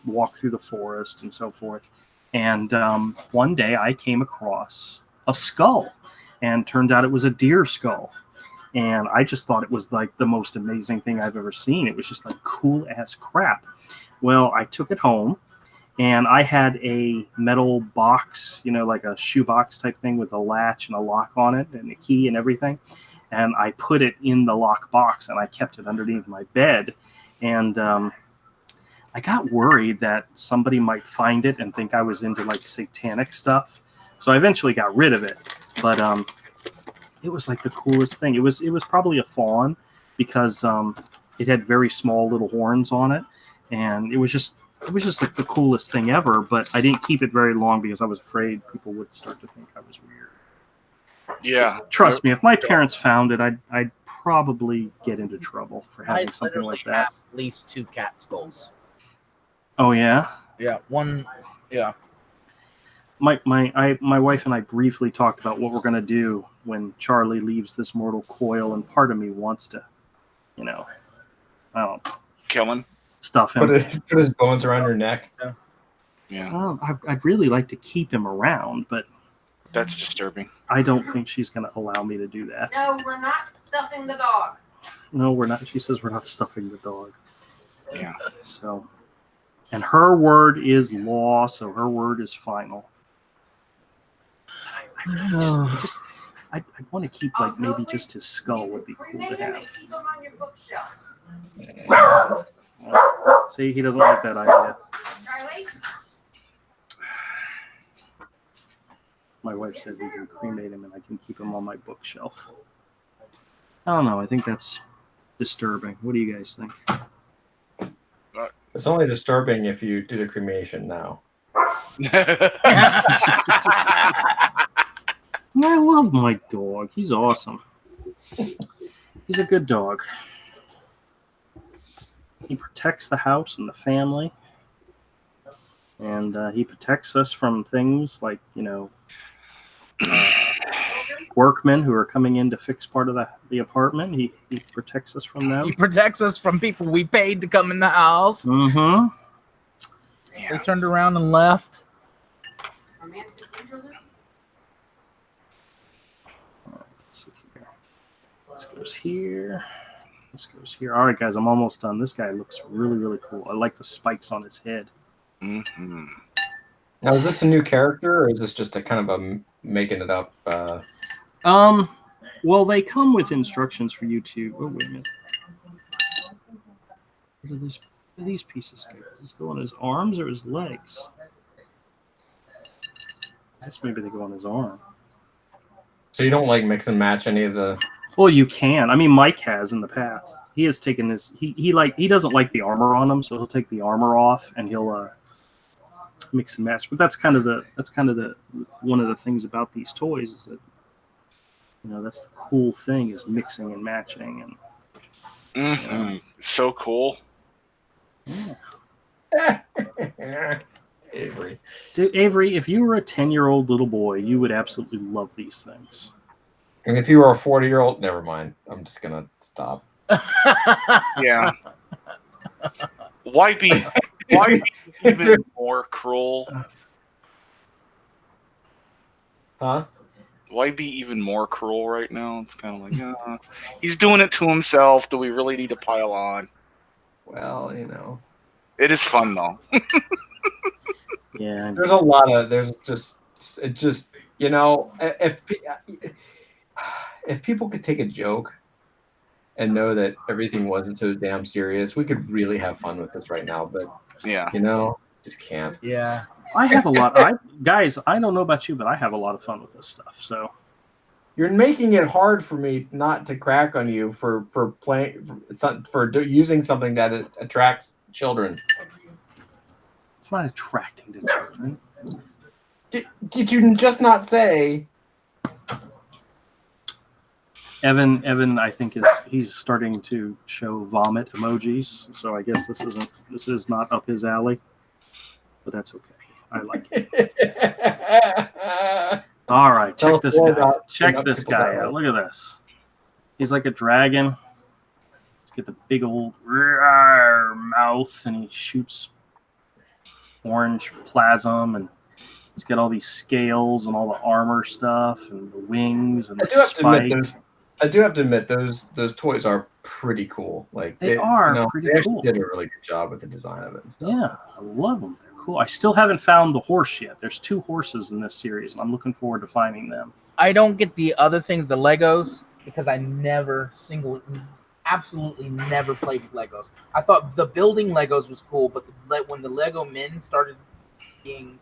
walk through the forest and so forth. And one day I came across a skull, and turned out it was a deer skull. And I just thought it was like the most amazing thing I've ever seen. It was just like cool ass crap. Well, I took it home, and I had a metal box, like a shoebox type thing with a latch and a lock on it and a key and everything. And I put it in the lock box, and I kept it underneath my bed. And I got worried that somebody might find it and think I was into like satanic stuff. So I eventually got rid of it. But it was like the coolest thing. It was probably a fawn, because it had very small little horns on it, and it was just like the coolest thing ever. But I didn't keep it very long because I was afraid people would start to think I was weird. Yeah. Trust me, if my parents found it, I'd probably get into trouble for having something like that. Have at least 2 cat skulls. Oh yeah. Yeah, one. Yeah. My wife and I briefly talked about what we're gonna do when Charlie leaves this mortal coil, and part of me wants to, I don't Kill him. stuff him. Put his bones around your neck. Yeah. I'd really like to keep him around, but That's disturbing. I don't think she's going to allow me to do that. No, we're not stuffing the dog. No, we're not. She says we're not stuffing the dog. Yeah. So, and her word is law, so her word is final. I'd want to keep like maybe just his skull would be cool to have. Keep them on your bookshelves. See, he doesn't like that idea. Charlie? My wife said we can cremate him and I can keep him on my bookshelf. I don't know. I think that's disturbing. What do you guys think? It's only disturbing if you do the cremation now. I love my dog. He's awesome. He's a good dog. He protects the house and the family. And he protects us from things like, workmen who are coming in to fix part of the apartment. He protects us from them. He protects us from people we paid to come in the house. Mm-hmm. They turned around and left. Romantic interlude? Let's see here. This goes here. This goes here. All right, guys, I'm almost done. This guy looks really, really cool. I like the spikes on his head. Mm-hmm. Now, is this a new character, or is this just a kind of a making it up? Well, they come with instructions for you to. Oh, wait a minute. Where do these pieces go? Does this go on his arms or his legs? I guess maybe they go on his arm. So you don't like mix and match any of the? Well, you can. I mean, Mike has in the past. He has taken his. He doesn't like the armor on him, so he'll take the armor off and he'll mix and match. But that's kind of the one of the things about these toys is that that's the cool thing is mixing and matching and. Mm-hmm. So cool. Yeah. Avery. Dude, Avery, if you were a 10-year-old little boy, you would absolutely love these things. And if you were a 40-year-old, never mind. I'm just gonna stop. Yeah. Why be even more cruel? Huh? Why be even more cruel right now? It's kind of like, he's doing it to himself. Do we really need to pile on? Well, It is fun though. Yeah. there's a lot of if people could take a joke and know that everything wasn't so damn serious, we could really have fun with this right now. But Yeah. just can't. Yeah. I have a lot. Guys, I don't know about you, but I have a lot of fun with this stuff. So You're making it hard for me not to crack on you for playing for using something that attracts children. it's not attracting to children. Did you just not say? Evan, I think he's starting to show vomit emojis. So I guess this is not up his alley, but that's okay. I like it. All right, Tell check us this more guy. about Check the this people's guy alley. out. Look at this. He's like a dragon. Let's get the big old mouth, and he shoots orange plasm, and he's got all these scales and all the armor stuff, and the wings and the spikes. I do have to admit those toys are pretty cool. Like They are pretty they cool. actually did a really good job with the design of it and stuff. Yeah, I love them. They're cool. I still haven't found the horse yet. There's 2 horses in this series, and I'm looking forward to finding them. I don't get the other things, the Legos, because I absolutely never played with Legos. I thought the building Legos was cool, but when the Lego men started being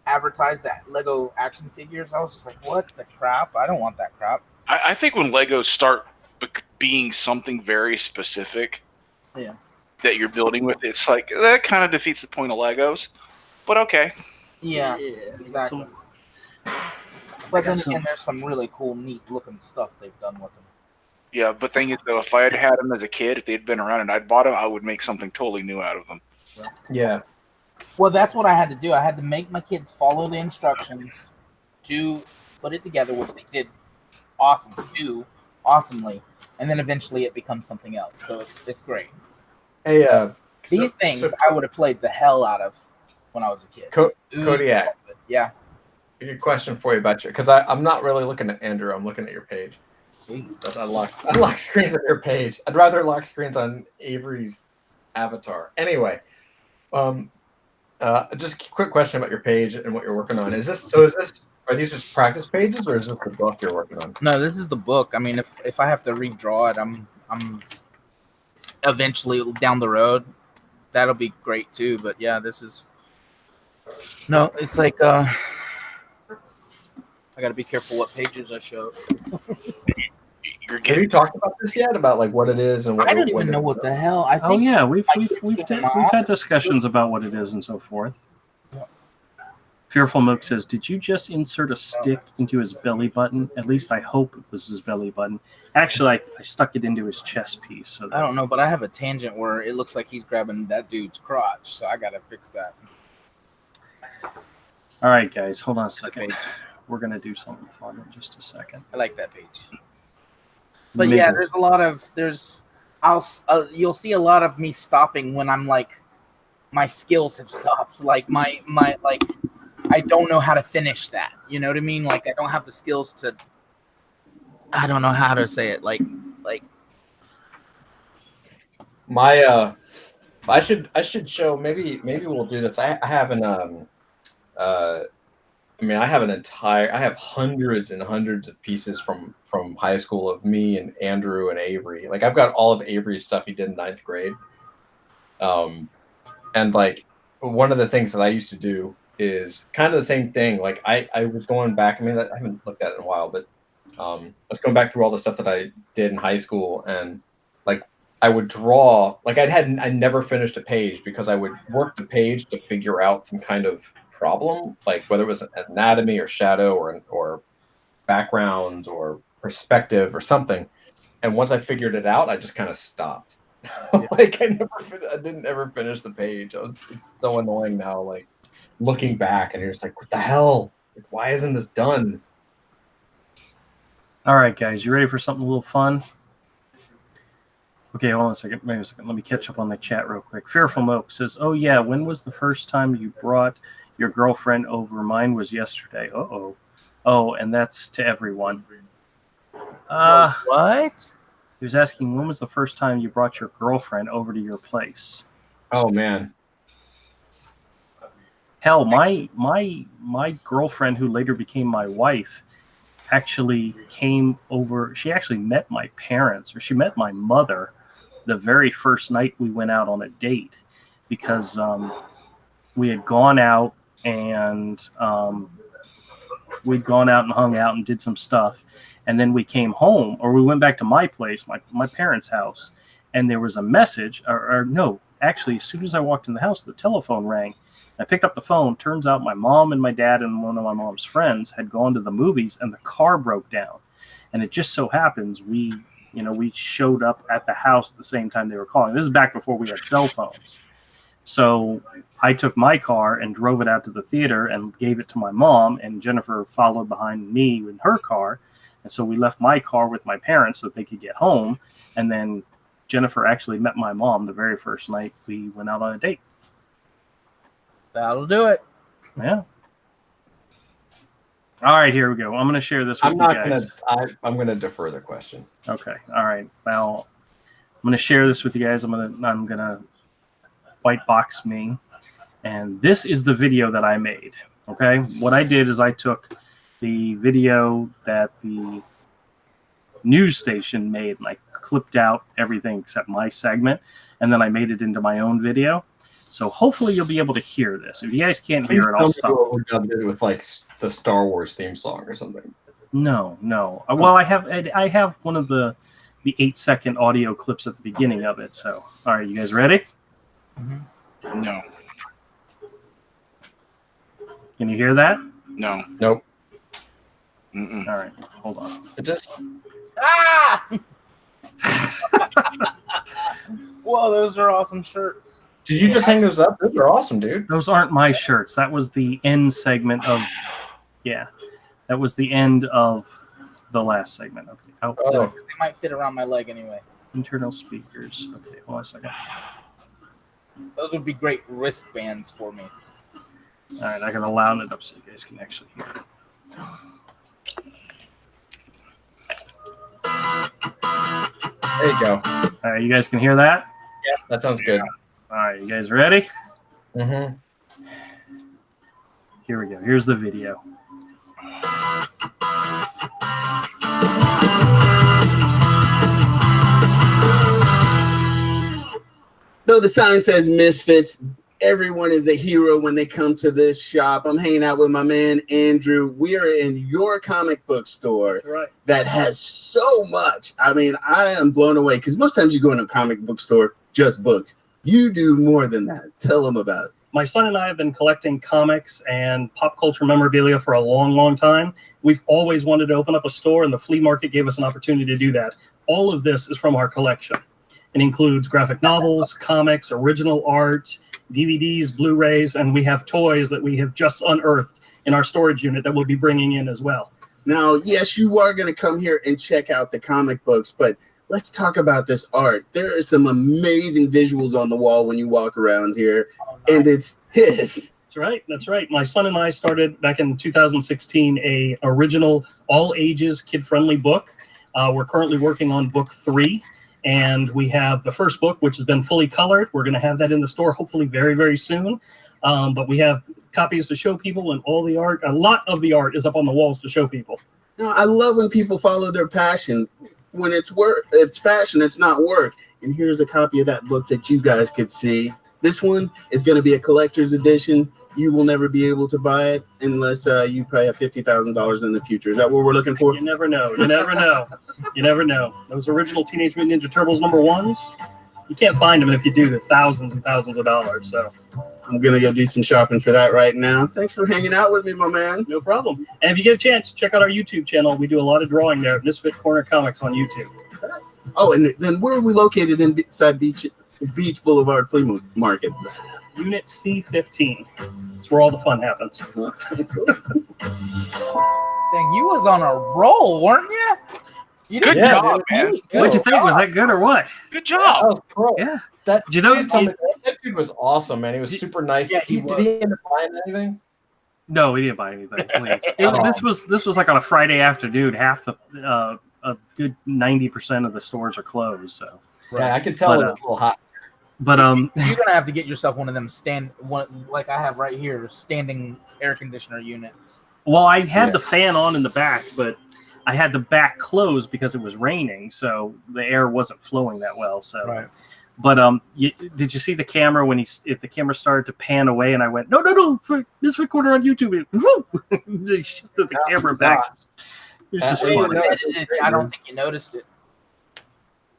advertised that Lego action figures, I was just like, what the crap? I don't want that crap. I think when Legos start being something very specific, Yeah, that you're building with, it's like that kind of defeats the point of Legos. But okay. yeah, exactly. But then again, there's some really cool, neat looking stuff they've done with them. Yeah, but thing is, though, if I had had them as a kid, if they'd been around and I'd bought them, I would make something totally new out of them. Yeah. Well, that's what I had to do. I had to make my kids follow the instructions to put it together, which they did awesomely, and then eventually it becomes something else. So it's great. Hey, These things I would have played the hell out of when I was a kid. Kodiak. Yeah. A good question for you about your, because I'm not really looking at Andrew. I'm looking at your page. But I lock screens on your page. I'd rather lock screens on Avery's avatar. Anyway, just a quick question about your page and what you're working on. Are these just practice pages, or is this the book you're working on? No, this is the book. I mean, if I have to redraw it, I'm eventually down the road. That'll be great too. But yeah, it's like I got to be careful what pages I show. Have you talked about this yet? About like what it is and what I don't even know what the hell. I think. Oh yeah, we've kids came in my had office. discussions about what it is and so forth. Yeah. Fearful Mook says, "Did you just insert a stick into his belly button? At least I hope it was his belly button. Actually, I stuck it into his chest piece. So I don't know, but I have a tangent where it looks like he's grabbing that dude's crotch, so I gotta fix that. All right, guys, hold on a second. We're gonna do something fun in just a second. I like that page. But yeah, there's a lot of you'll see a lot of me stopping when I'm like my skills have stopped. Like my like I don't know how to finish that. You know what I mean? Like I don't have the skills to. I don't know how to say it. Like my I should show maybe we'll do this. I have I have hundreds and hundreds of pieces from high school of me and Andrew and Avery. Like I've got all of Avery's stuff he did in 9th grade. And like one of the things that I used to do is kind of the same thing. Like I was going back. I mean, I haven't looked at it in a while, but I was going back through all the stuff that I did in high school, and like I would draw. Like I never finished a page because I would work the page to figure out some kind of problem, like whether it was anatomy or shadow or backgrounds or perspective or something. And once I figured it out, I just kind of stopped. Like I didn't ever finish the page. It's so annoying now. Like looking back, and you're just like, what the hell? Like, why isn't this done? All right, guys, you ready for something a little fun? Okay, hold on a second. Wait a second. Let me catch up on the chat real quick. Fearful Moke says, "Oh yeah, when was the first time you brought your girlfriend over? Mine was yesterday." Oh, and that's to everyone. what? He was asking, when was the first time you brought your girlfriend over to your place? Oh man. Hell, my girlfriend, who later became my wife, actually came over. She actually met my parents, or she met my mother the very first night we went out on a date, because we had gone out and we'd gone out and hung out and did some stuff. And then we came home, or we went back to my place, my parents' house, and there was a message, or no, actually, as soon as I walked in the house, the telephone rang. I picked up the phone. Turns out my mom and my dad and one of my mom's friends had gone to the movies, and the car broke down. And it just so happens we showed up at the house at the same time they were calling. This is back before we had cell phones. So I took my car and drove it out to the theater and gave it to my mom, and Jennifer followed behind me in her car. And so we left my car with my parents so that they could get home. And then Jennifer actually met my mom the very first night we went out on a date. That'll do it. Yeah. All right, here we go. I'm going to share this with you guys. I'm gonna defer the question. Okay. All right. Well, I'm going to share this with you guys. I'm gonna white box me, and this is the video that I made. Okay. What I did is I took the video that the news station made, and I clipped out everything except my segment, and then I made it into my own video. So hopefully you'll be able to hear this. If you guys can't hear it, I'll stop. We're dubbed it with like the Star Wars theme song or something. No. Well, I have one of the 8-second audio clips at the beginning of it. So, all right, you guys ready? Mm-hmm. No. Can you hear that? No. Nope. Mm-mm. All right, hold on. It just Ah! Whoa, those are awesome shirts. did you just hang those up? Those are awesome, dude. Those aren't my shirts. That was the end segment of, that was the end of the last segment. Okay. Oh, Oh. They might fit around my leg anyway. internal speakers. Okay, hold on a second. Those would be great wristbands for me. All right, I gotta loud it up so you guys can actually hear it. There you go. All right, you guys can hear that? Yeah, that sounds good. All right, you guys ready? Mm-hmm. Here we go. Here's the video. Though the sign says Misfits, everyone is a hero when they come to this shop. I'm hanging out with my man, Andrew. We are in your comic book store that has so much. I mean, I am blown away because most times you go in a comic book store, just books. You do more than that. Tell them about it. My son and I have been collecting comics and pop culture memorabilia for a long, long time. We've always wanted to open up a store, and the flea market gave us an opportunity to do that. All of this is from our collection. It includes graphic novels, comics, original art, DVDs, Blu-rays, and we have toys that we have just unearthed in our storage unit that we'll be bringing in as well. Now, yes, you are going to come here and check out the comic books, but let's talk about this art. There are some amazing visuals on the wall when you walk around here, and it's his. That's right. That's right. My son and I started back in 2016 a original all-ages kid-friendly book. We're currently working on book 3. And we have the first book, which has been fully colored. We're going to have that in the store hopefully very, very soon. But we have copies to show people, and all the art, a lot of the art is up on the walls to show people. Now, I love when people follow their passion. When it's work, it's fashion, it's not work. And here's a copy of that book that you guys could see. This one is going to be a collector's edition. You will never be able to buy it unless you pay $50,000 in the future. Is that what we're looking for? You never know. You never know. You never know. Those original Teenage Mutant Ninja Turtles #1s, you can't find them. And if you do, they're thousands and thousands of dollars. So I'm going to go do some shopping for that right now. Thanks for hanging out with me, my man. no problem. And if you get a chance, check out our YouTube channel. We do a lot of drawing there at Misfit Corner Comics on YouTube. Oh, and then where are we located inside Beach Boulevard Flea Market? Unit C15. It's where all the fun happens. Dang, you was on a roll, weren't you? Good job, man. What'd you think? Was that good or what? Good That job. was pro. Yeah. That, Did you know- please tell me that dude was awesome, man. He was super nice. Yeah, he Did he end up buying anything? No, we didn't buy anything. Please. Oh. This was like on a Friday afternoon. Half the a good 90% of the stores are closed. So, Yeah, I could tell But, it was a little hot. but You're gonna have to get yourself one of them like I have right here, standing air conditioner units. well, I had the fan on in the back, but I had the back closed because it was raining, so the air wasn't flowing that well. So, Right. but did you see the camera when the camera started to pan away, and I went, no, for this recorder on YouTube, they shifted the camera back. It was just Hey, funny. no, I don't think you noticed it.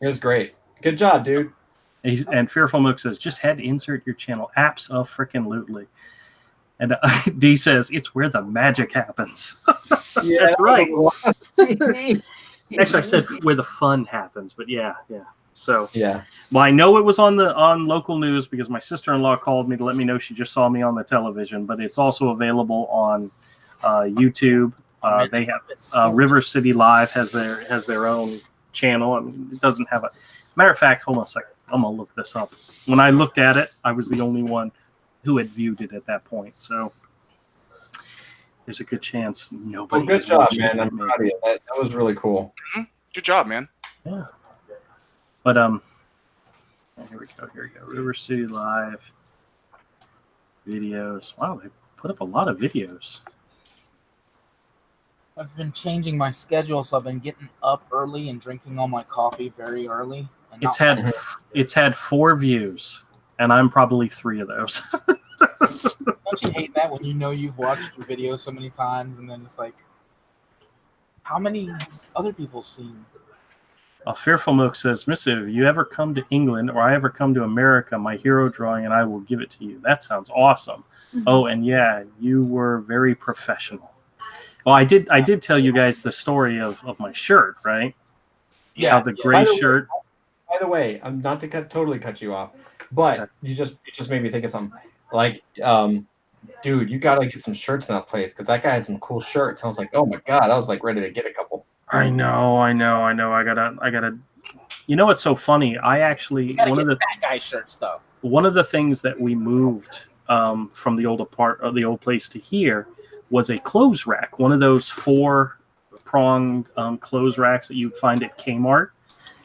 It was great. Good job, dude. And Fearful Mook says, just had to insert your channel. Apps-a-frickin-lutely. And D says, it's where the magic happens. Yeah, That's right. Actually, I said where the fun happens, but yeah. So Yeah. well, I know it was on local news because my sister-in-law called me to let me know she just saw me on the television. But it's also available on YouTube. They have River City Live has their own channel. I mean, it doesn't have a matter of fact. Hold on a second. I'm gonna look this up. When I looked at it, I was the only one who had viewed it at that point. So there's a good chance nobody. Well, good has job, watched man. it I'm but me. proud of you. That was really cool. Good job, man. Yeah. But here we go. River City Live videos. Wow, they put up a lot of videos. I've been changing my schedule, so I've been getting up early and drinking all my coffee very early. And It's had 4 views, and I'm probably 3 of those. don't you hate that when you know you've watched your video so many times, and then it's like, how many has other people seen? Fearful Mook says, Missive, you ever come to England or I ever come to America, my hero drawing, and I will give it to you. That sounds awesome. Mm-hmm. Oh, and yeah, you were very professional. Well, I did tell you guys the story of my shirt, right? Yeah. How the gray shirt. By the way, I'm not to totally cut you off, but you just made me think of something. Like, dude, you gotta get some shirts in that place because that guy had some cool shirts. I was like, oh my god, I was like ready to get a couple. I know. I gotta. You know what's so funny? I actually You gotta get fat guy shirts though. One of the things that we moved from the old place to here was a clothes rack. One of those 4-pronged clothes racks that you find at Kmart.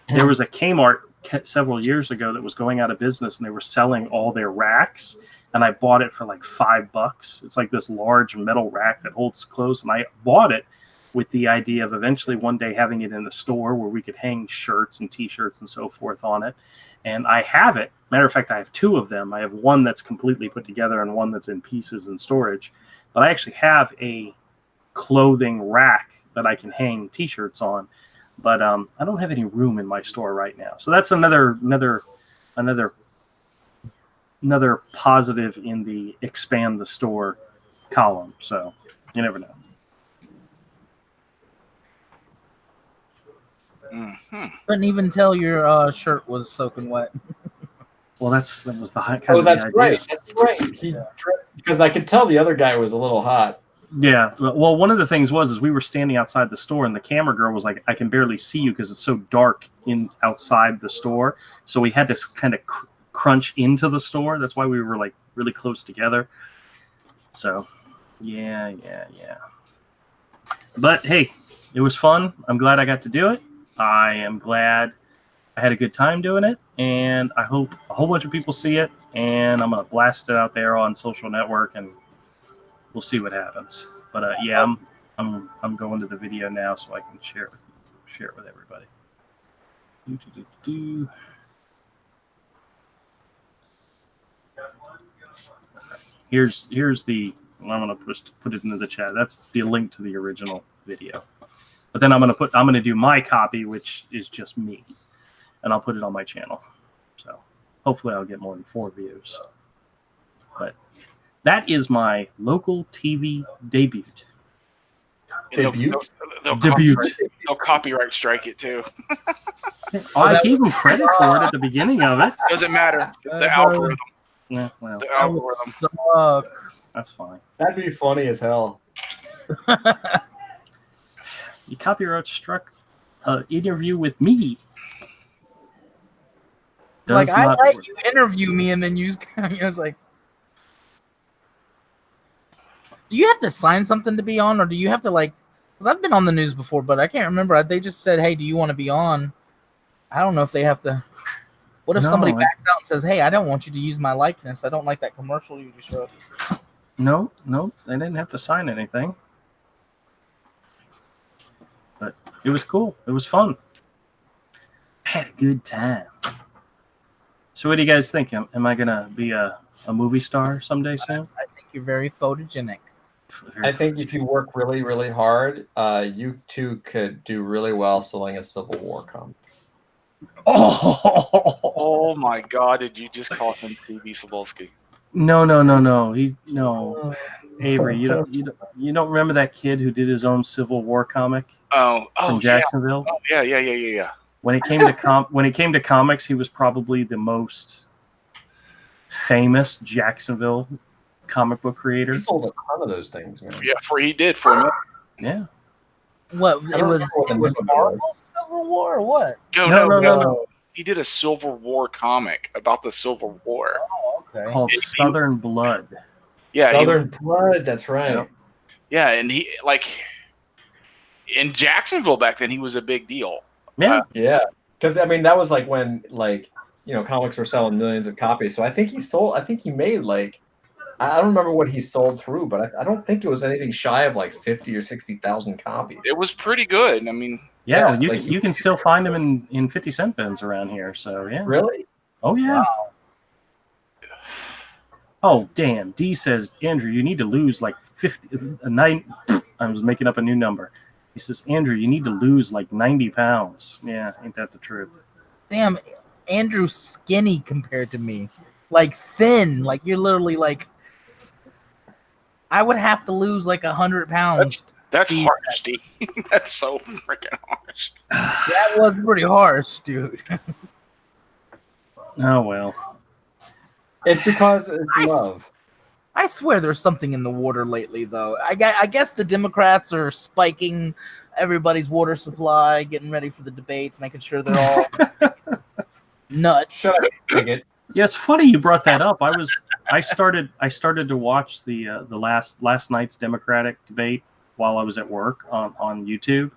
There was a Kmart several years ago that was going out of business, and they were selling all their racks. And I bought it for like $5. It's like this large metal rack that holds clothes, and I bought it with the idea of eventually one day having it in the store where we could hang shirts and T-shirts and so forth on it. And I have it. Matter of fact, I have 2 of them. I have one that's completely put together and one that's in pieces in storage. But I actually have a clothing rack that I can hang T-shirts on. But I don't have any room in my store right now. So that's another positive in the expand the store column. So you never know. Mm-hmm. Couldn't even tell your shirt was soaking wet. Well, that was the high. Oh, that's right. That's right. Because I could tell the other guy was a little hot. Yeah. Well, one of the things is we were standing outside the store, and the camera girl was like, "I can barely see you because it's so dark outside the store." So we had to kind of crunch into the store. That's why we were like really close together. So, yeah. But hey, it was fun. I'm glad I got to do it. I am glad I had a good time doing it, and I hope a whole bunch of people see it. And I'm gonna blast it out there on social network, and we'll see what happens. But yeah, I'm going to the video now so I can share it with everybody. Here's the. I'm gonna put it into the chat. That's the link to the original video. But then I'm gonna do my copy, which is just me, and I'll put it on my channel. So hopefully I'll get more than 4 views. But that is my local TV debut. Debut? They'll copyright strike it too. I gave them credit for it at the beginning of it. Doesn't matter. The algorithm. Yeah, well, The algorithm. Suck. that's fine. That'd be funny as hell. You copyright struck an interview with me. It's like, Does I not let work. you interview me and then use. I was like, do you have to sign something to be on, or do you have to like? Because I've been on the news before, but I can't remember. They just said, "Hey, do you want to be on?" I don't know if they have to. What if somebody backs out and says, "Hey, I don't want you to use my likeness. I don't like that commercial you just showed." No, they didn't have to sign anything. But it was cool. It was fun. I had a good time. So what do you guys think? Am I going to be a movie star someday soon? I think you're very photogenic. I think if you work really, really hard, you too could do really well selling a Civil War comic. Oh my God! Did you just call him TV Sobolski? No. Avery, you don't remember that kid who did his own Civil War comic Oh, from Jacksonville? Oh, yeah. When it came to comics, he was probably the most famous Jacksonville comic book creator. He sold a ton of those things, man. Yeah, he did for a minute. Yeah. What I it don't was? remember what the It was name of it was. Marvel Civil War or what? No. He did a Civil War comic about the Civil War. Oh, okay. Called Southern Blood. Yeah, Southern Blood, that's right. yeah, and he in Jacksonville back then, he was a big deal. Yeah. Yeah, because I mean that was like when comics were selling millions of copies. So I think he made I don't remember what he sold through, but I don't think it was anything shy of like 50 or 60,000 copies. It was pretty good. I mean, Yeah, Yeah, you can still find them in 50-cent bins around here. So yeah. Really? Oh yeah. Wow. Oh damn. D says, Andrew, you need to lose like 9. I was making up a new number. He says, Andrew, you need to lose like 90 pounds. Yeah, ain't that the truth? Damn, Andrew's skinny compared to me. Like thin. Like you're literally like. I would have to lose like 100 pounds. that's Steve. harsh, Steve. That's so freaking harsh. That was pretty harsh, dude. Oh well. It's because it's love. I swear there's something in the water lately, though. I guess the Democrats are spiking everybody's water supply, getting ready for the debates, making sure they're all nuts. Shut up, bigot. Yeah, it's funny you brought that up. I started to watch the last night's Democratic debate while I was at work on YouTube.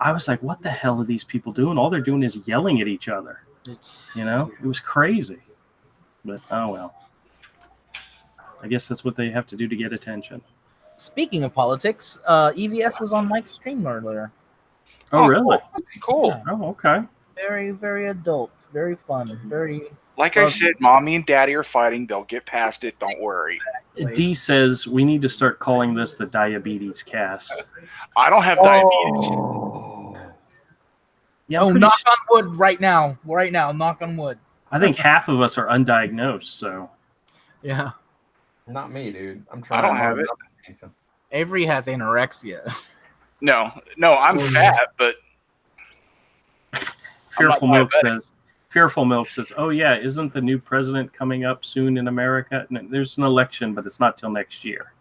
I was like, what the hell are these people doing? All they're doing is yelling at each other. It was crazy. But oh well. I guess that's what they have to do to get attention. Speaking of politics, EVS was on Mike's stream earlier. Oh really? Cool. Yeah. Oh, okay. Very, very adult. Very fun. Very. Like I said, Mommy and Daddy are fighting. They'll get past it. Don't worry. D says we need to start calling this the diabetes cast. I don't have diabetes. Oh. Yeah, Oh, I'm pretty knock on wood right now. Right now, knock on wood. I think half of us are undiagnosed. So Yeah. Not me, dude. I'm trying. I don't have it. Avery has anorexia. No, I'm fat, but Fearful I'm not Milk says. Fearful Milk says, "Oh yeah, isn't the new president coming up soon in America? There's an election, but it's not till next year.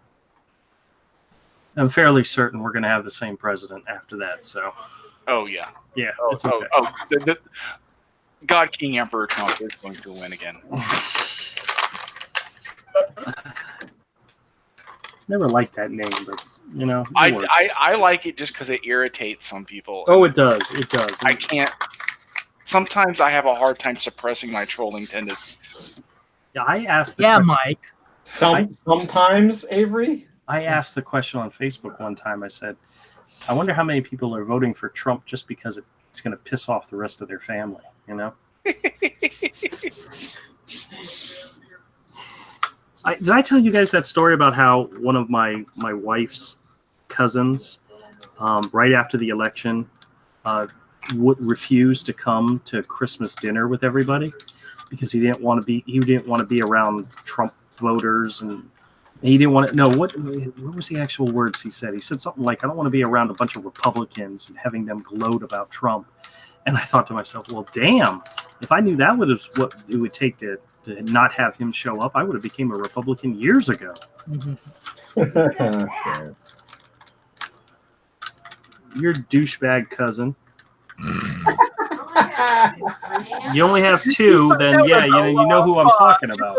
I'm fairly certain we're going to have the same president after that. So, oh yeah, it's okay. the God King Emperor Trump is going to win again. Never liked that name, but it works. I like it just because it irritates some people. Oh, it does. It does. I can't. Sometimes I have a hard time suppressing my trolling tendencies. Yeah, I asked. Mike. Sometimes, Avery. I asked the question on Facebook one time. I said, "I wonder how many people are voting for Trump just because it's going to piss off the rest of their family." Did I tell you guys that story about how one of my wife's cousins, right after the election, would refuse to come to Christmas dinner with everybody because he didn't want to be around Trump voters, and he didn't want to know what was the actual words he said. He said something like, "I don't want to be around a bunch of Republicans and having them gloat about Trump." And I thought to myself, well, damn, if I knew that was what it would take to not have him show up, I would have became a Republican years ago. Your douchebag cousin. You only have two, then yeah, you know who I'm talking about.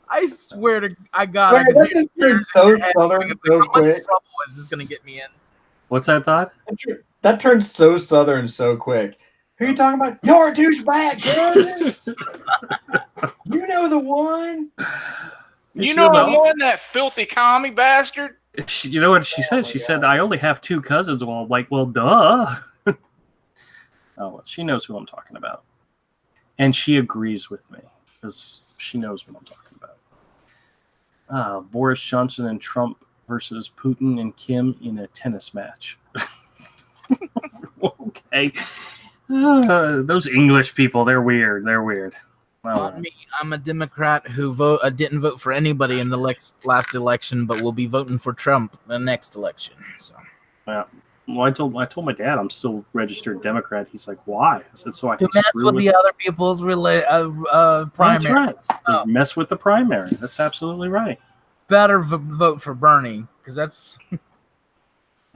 I swear to God, Wait, that just turned so southern so quick. How much trouble is this going to get me in? What's that, Todd? That turned so southern so quick. Who are you talking about? You're a douchebag, dude. You know the one. You know the one, that filthy commie bastard. You know what she said? She said, "I only have two cousins." Well, I'm like, well, duh. Oh, well, she knows who I'm talking about, and she agrees with me because she knows what I'm talking about. Boris Johnson and Trump versus Putin and Kim in a tennis match. Okay. Those English people, they're weird. They're weird. Well, Not me. I'm a Democrat who didn't vote for anybody in the last election, but will be voting for Trump the next election. So. yeah. Well, I told my dad I'm still registered Democrat. He's like, why? I said, so I To can mess screw with with the other people's primary. That's right. Oh. Mess with the primary. That's absolutely right. Better vote for Bernie because that's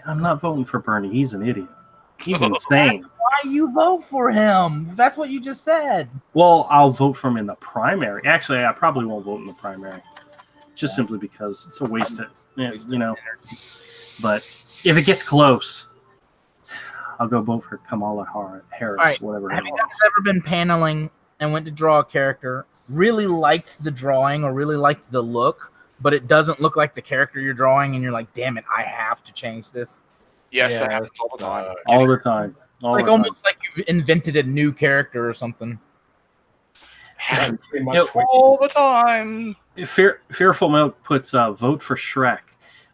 I'm not voting for Bernie. He's an idiot. He's insane. why you vote for him. That's what you just said. Well, I'll vote for him in the primary. Actually, I probably won't vote in the primary, just simply because it's a waste of, you know. But if it gets close, I'll go vote for Kamala Harris, All right. whatever. Have you guys ever been paneling and went to draw a character, really liked the drawing or really liked the look, but it doesn't look like the character you're drawing, and you're like, damn it, I have to change this? Yes, Yeah, that happens all the time. All the time. It's like almost like you've invented a new character or something. Happens Pretty much You know, what- all the time. Fearful Milk puts vote for Shrek.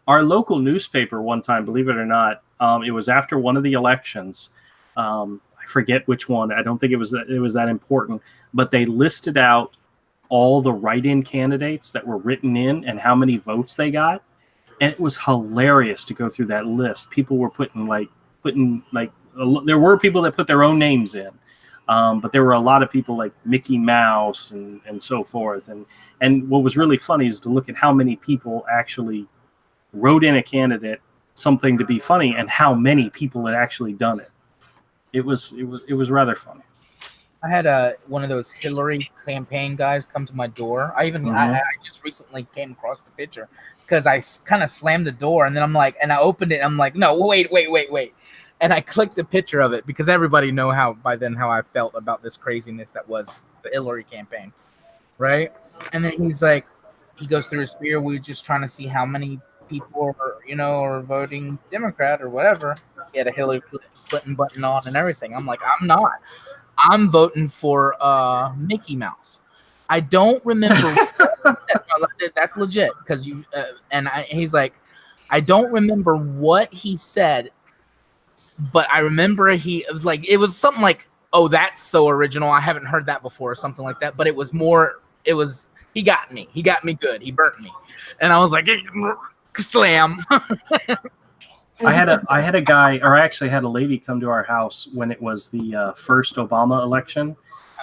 Our local newspaper one time, believe it or not, it was after one of the elections. I forget which one. I don't think it was that important, but they listed out all the write-in candidates that were written in and how many votes they got, and it was hilarious to go through that list. People were putting there were people that put their own names in. But there were a lot of people like Mickey Mouse and so forth. And what was really funny is to look at how many people actually wrote in a candidate something to be funny and how many people had actually done it. It was rather funny. I had one of those Hillary campaign guys come to my door. I just recently came across the picture because I kind of slammed the door and then I'm like, and I opened it. And I'm like, no, wait. And I clicked a picture of it because everybody know how I felt about this craziness that was the Hillary campaign, right? And then he's like, he goes through his spear. We're just trying to see how many people are voting Democrat or whatever. He had a Hillary Clinton button on and everything. I'm like, I'm not. I'm voting for Mickey Mouse. I don't remember. That's legit because he's like, I don't remember what he said. But I remember it was something like, oh, that's so original. I haven't heard that before or something like that. But he got me. He got me good. He burnt me. And I was like, slam. I had a guy, or I actually had a lady come to our house when it was the first Obama election.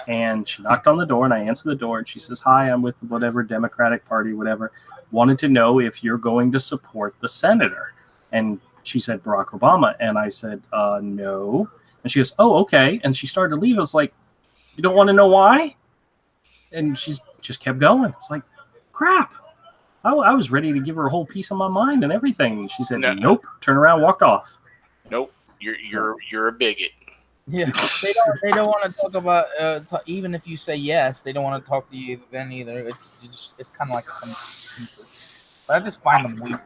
And she knocked on the door and I answered the door and she says, hi, I'm with whatever Democratic Party, whatever. Wanted to know if you're going to support the senator. And she said Barack Obama, and I said no. And she goes, oh, okay. And she started to leave. I was like, you don't want to know why? And she just kept going. It's like, crap. I was ready to give her a whole piece of my mind and everything. And she said, nope. Turn around, walked off. Nope. You're a bigot. Yeah, they don't want to talk about even if you say yes, they don't want to talk to you then either. It's kind of like but I just find them weird.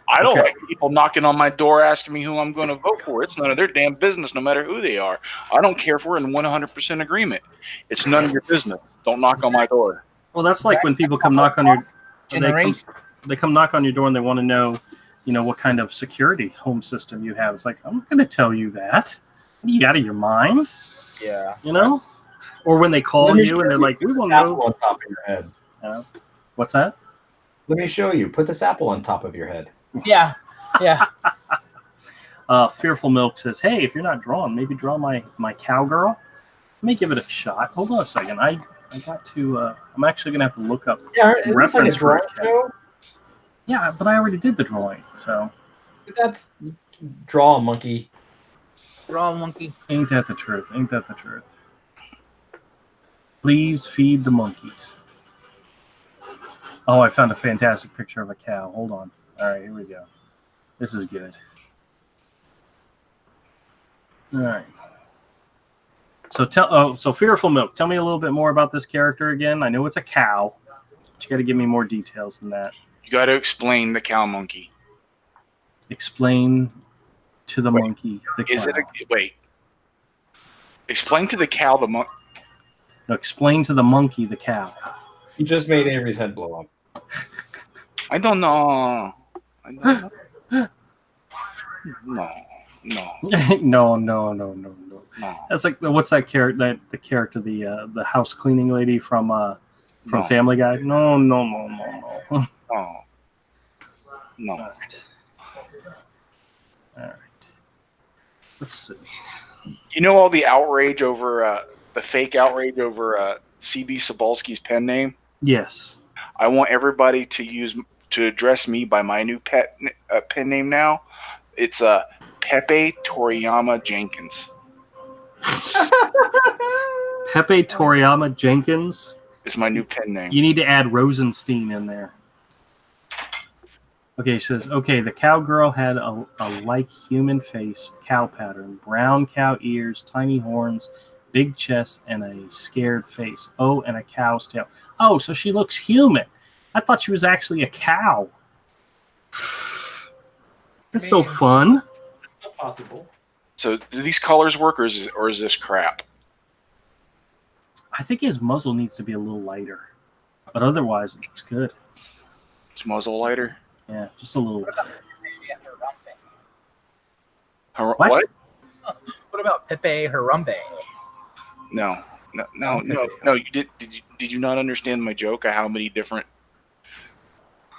I don't like people knocking on my door asking me who I'm going to vote for. It's none of their damn business, no matter who they are. I don't care if we're in 100% agreement. It's none of your business. Don't knock on my door. Well, that's like when people come knock on your generation. They come knock on your door and they want to know, what kind of security home system you have. It's like, I'm not going to tell you that. Are you out of your mind? Yeah. Or when they call you and they're like, we want to know. On top of your head. What's that? Let me show you. Put this apple on top of your head. Yeah. Fearful Milk says, hey, if you're not drawing, maybe draw my cowgirl. Let me give it a shot. Hold on a second. I got to, I'm actually going to have to look up reference for a cow. Yeah, but I already did the drawing, so. That's draw a monkey. Draw a monkey. Ain't that the truth? Please feed the monkeys. Oh, I found a fantastic picture of a cow. Hold on. All right, here we go. This is good. All right. So Fearful Milk, tell me a little bit more about this character again. I know it's a cow, but you got to give me more details than that. You got to explain the cow monkey. Explain to the monkey the cow. Explain to the cow the monkey. No, explain to the monkey the cow. You just made Avery's head blow up. I don't know. No. No. No. No. That's like what's that character? The character, the house cleaning lady from No. Family Guy. No. No. No. All right. Let's see. You know all the outrage over the fake outrage over CB Sobolski's pen name? Yes. I want everybody to address me by my new pen name now. It's Pepe Toriyama Jenkins. Pepe Toriyama Jenkins. Is my new pen name. You need to add Rosenstein in there. Okay, she says, okay, the cowgirl had a like human face, cow pattern, brown cow ears, tiny horns, big chest, and a scared face. Oh, and a cow's tail. Oh, so she looks human. I thought she was actually a cow. That's no fun. Not possible. So do these colors work, or is this crap? I think his muzzle needs to be a little lighter. But otherwise, it looks good. It's muzzle lighter. Yeah, just a little. What? What about Pepe Harambe? No. You did you not understand my joke? How many different?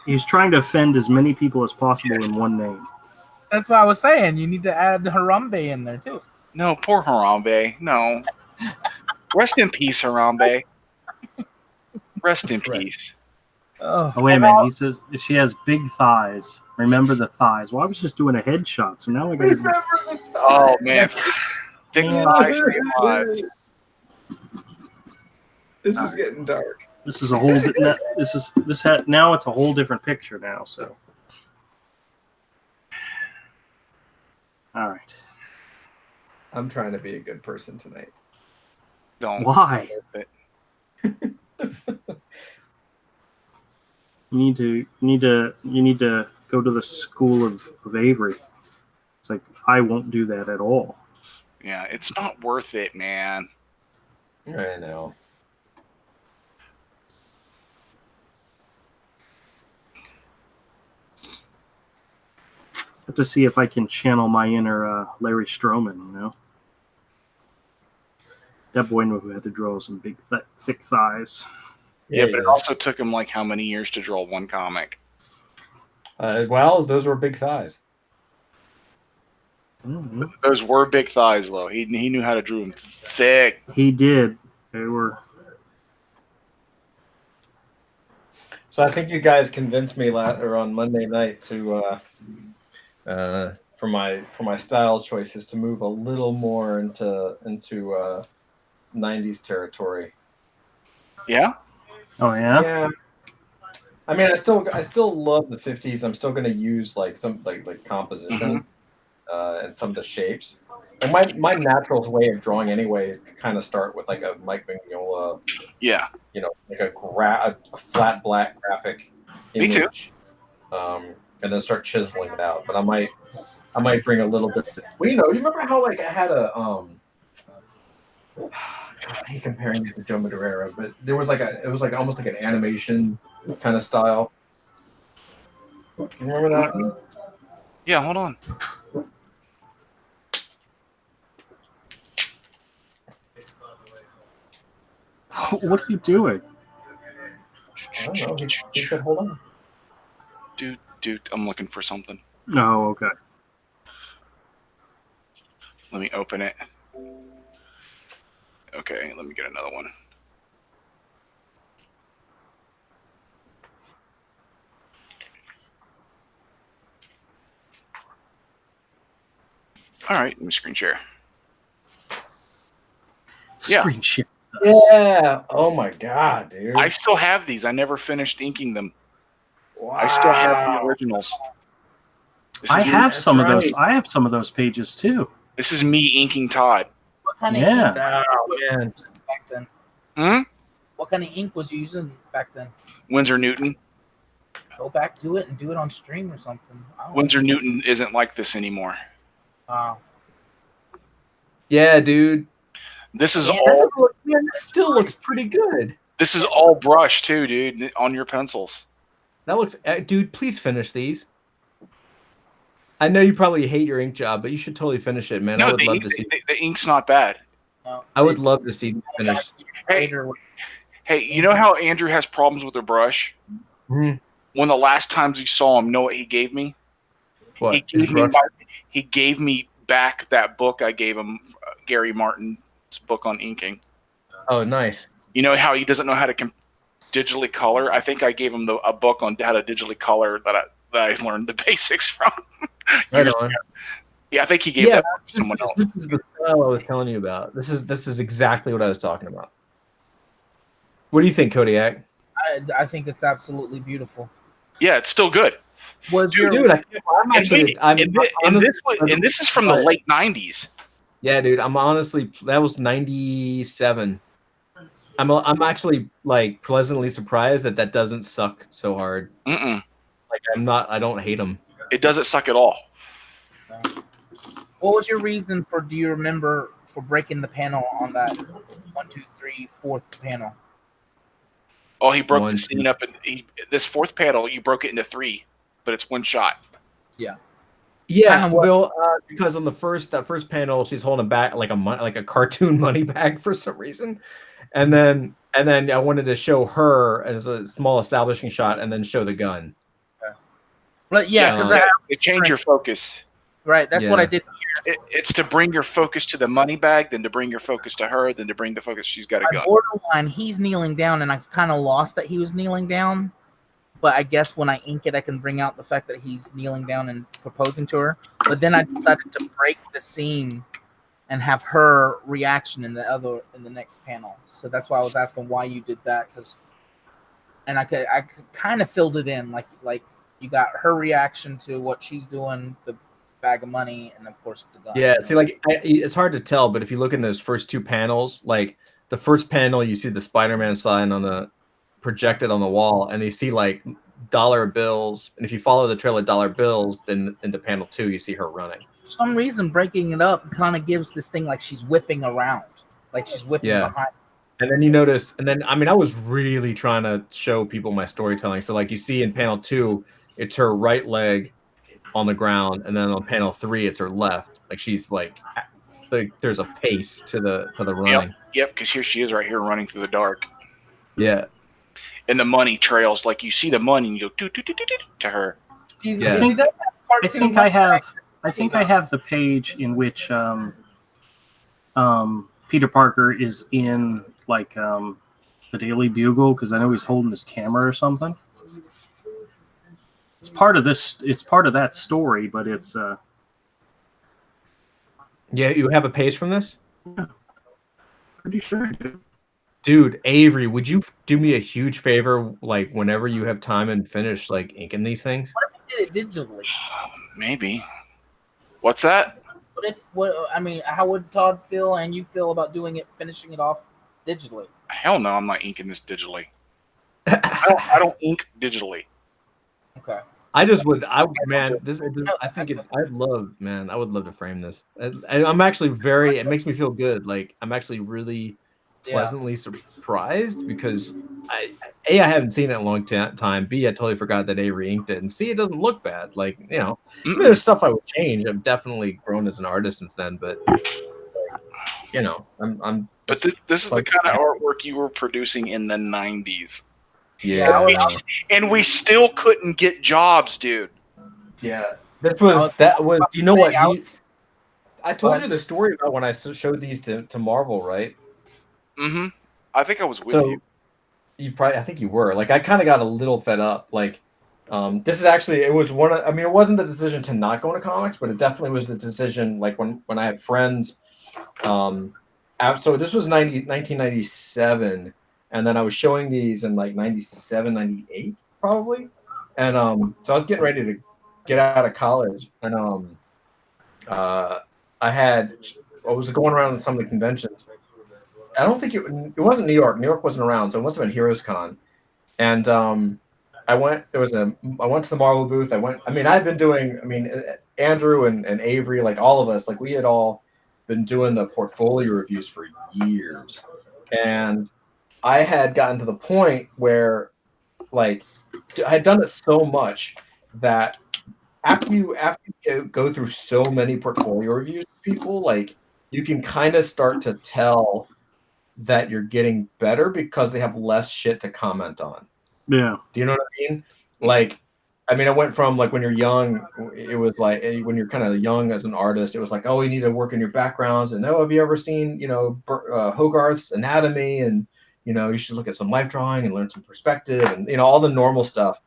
He's trying to offend as many people as possible in one name. That's what I was saying. You need to add Harambe in there too. No, poor Harambe. No. Rest in peace, Harambe. Rest in peace. Oh, wait a minute. He says she has big thighs. Remember the thighs. Well, I was just doing a headshot, so now I got to. Oh man, thick thighs. This is getting dark. This is a whole. Now it's a whole different picture now. So, all right. I'm trying to be a good person tonight. Don't. Why? You need to go to the school of Avery. It's like I won't do that at all. Yeah, it's not worth it, man. I know. Have to see if I can channel my inner Larry Stroman. You know, that boy knew how to draw some big, thick thighs. Yeah, but it also took him like how many years to draw one comic? Well, those were big thighs. Mm-hmm. Those were big thighs, though. He knew how to draw them thick. He did. They were. So I think you guys convinced me on Monday night to for my style choices to move a little more into 90s territory. Yeah. Oh yeah. Yeah. I mean, I still love the 50s. I'm still going to use like some like composition and some of the shapes. And my natural way of drawing anyway is to kind of start with like a Mike Mignola. Yeah. You know, like a flat black graphic image. Me too. And then start chiseling it out. But I might bring a little bit. Well, you remember how like I had a I hate comparing it to Joe Madureira, but there was it was almost like an animation kind of style. You remember that? Yeah, hold on. What are you doing? I don't know. He said, hold on. Dude, I'm looking for something. Oh, okay. Let me open it. Okay, let me get another one. All right, let me screen share. Yeah. Screen share. Yeah. Oh my god, dude. I still have these. I never finished inking them. Wow. I still have the originals. I have some of those. I have some of those pages too. This is me inking Todd. What kind of Yeah. ink man. back then? Hmm? What kind of ink was you using back then? Winsor Newton. Go back to it and do it on stream or something. I don't Winsor Newton isn't like this anymore. know. Yeah, dude. This is Yeah, all. That still looks pretty good. This is all brush too, dude. On your pencils. That looks, dude. Please finish these. I know you probably hate your ink job, but you should totally finish it, man. I No, would love to see. the ink's not bad. No, I would it's love to see it finished. Hey, hey, you know how Andrew has problems with a brush? Mhm. When the last times he saw him, know what he gave me? What? He gave His me brush? he gave me back that book I gave him, Gary Martin's book on inking. Oh, nice. You know how he doesn't know how to digitally color? I think I gave him a book on how to digitally color that I learned the basics from. Right years on. ago. Yeah, I think he gave that to someone else. This is the style I was telling you about. This is exactly what I was talking about. What do you think, Kodiak? I think it's absolutely beautiful. Yeah, it's still good. Was your Dude, I'm actually. And this is from the late '90s. Yeah, dude. I'm honestly. That was '97. I'm actually like pleasantly surprised that doesn't suck so hard. Mm-mm. Like I'm not. I don't hate them. It doesn't suck at all. What was your reason for? Do you remember for breaking the panel on that 1, 2, 3, fourth panel? Oh, he broke One, the scene up, and this fourth panel, you broke it into 3, but it's one shot. Yeah. Yeah, Kinda what- well, because on that first panel, she's holding back like a cartoon money bag for some reason, and then I wanted to show her as a small establishing shot, and then show the gun. But yeah, because It changed your focus. right, that's what Yeah. I did here. It's to bring your focus to the money bag, then to bring your focus to her, then to bring the focus. She's got a By gun. borderline, he's kneeling down, and I've kind of lost that he was kneeling down. But I guess when I ink it, I can bring out the fact that he's kneeling down and proposing to her. But then I decided to break the scene and have her reaction in the next panel. So that's why I was asking why you did that, and I could kind of filled it in like you got her reaction to what she's doing, the bag of money, and of course the gun. Yeah, see, like it's hard to tell, but if you look in those first two panels, like the first panel, you see the Spider-Man sign on the projected on the wall, and you see like dollar bills, and if you follow the trail of dollar bills, then into panel 2, you see her running. For some reason, breaking it up kind of gives this thing like she's whipping around, like she's whipping behind. And then you notice, and then I mean, I was really trying to show people my storytelling. So like you see in panel 2, it's her right leg on the ground, and then on panel 3, it's her left. Like she's like there's a pace to the running. Yep, because here she is right here running through the dark. Yeah. And the money trails, like you see the money and you go to her. Yeah. I think I have the page in which Peter Parker is in like the Daily Bugle, because I know he's holding his camera or something. It's part of this. It's part of that story, but it's. Yeah, you have a page from this? Yeah. Pretty sure I do. Dude, Avery, would you do me a huge favor, like whenever you have time and finish like inking these things? What if you did it digitally? Maybe. What's that? How would Todd feel and you feel about finishing it off digitally? Hell no, I'm not inking this digitally. I don't ink digitally. Okay. I just would, I would love to frame this. I'm actually it makes me feel good. Like I'm actually really pleasantly surprised because I haven't seen it in a long time. B, I totally forgot that Avery inked it, and C, it doesn't look bad. Like, you know, there's stuff I would change. I've definitely grown as an artist since then, but you know, I'm. But this is the kind of artwork you were producing in the 90s. Yeah. And we still couldn't get jobs, dude. Yeah. You know what? I told you the story about when I showed these to Marvel, right? Mm-hmm. I think I was with you. I think you were. Like, I kind of got a little fed up. Like, this is actually, it was it wasn't the decision to not go into comics, but it definitely was the decision, like, when I had friends, so this was 1997, and then I was showing these in, like, 97, 98, probably, and, so I was getting ready to get out of college, and, I was going around to some of the conventions. I don't think it wasn't New York. New York wasn't around, so it must have been Heroes Con. And I went to the Marvel booth. I'd been doing, Andrew and Avery, like all of us, like we had all been doing the portfolio reviews for years. And I had gotten to the point where, like, I had done it so much that after you go through so many portfolio reviews with people, like you can kind of start to tell that you're getting better because they have less shit to comment on. Yeah. Do you know what I mean? Like, I mean, I went from like when you're young, it was like when you're kind of young as an artist, it was like, oh, you need to work in your backgrounds. And oh, have you ever seen, Hogarth's Anatomy? And, you should look at some life drawing and learn some perspective and, all the normal stuff.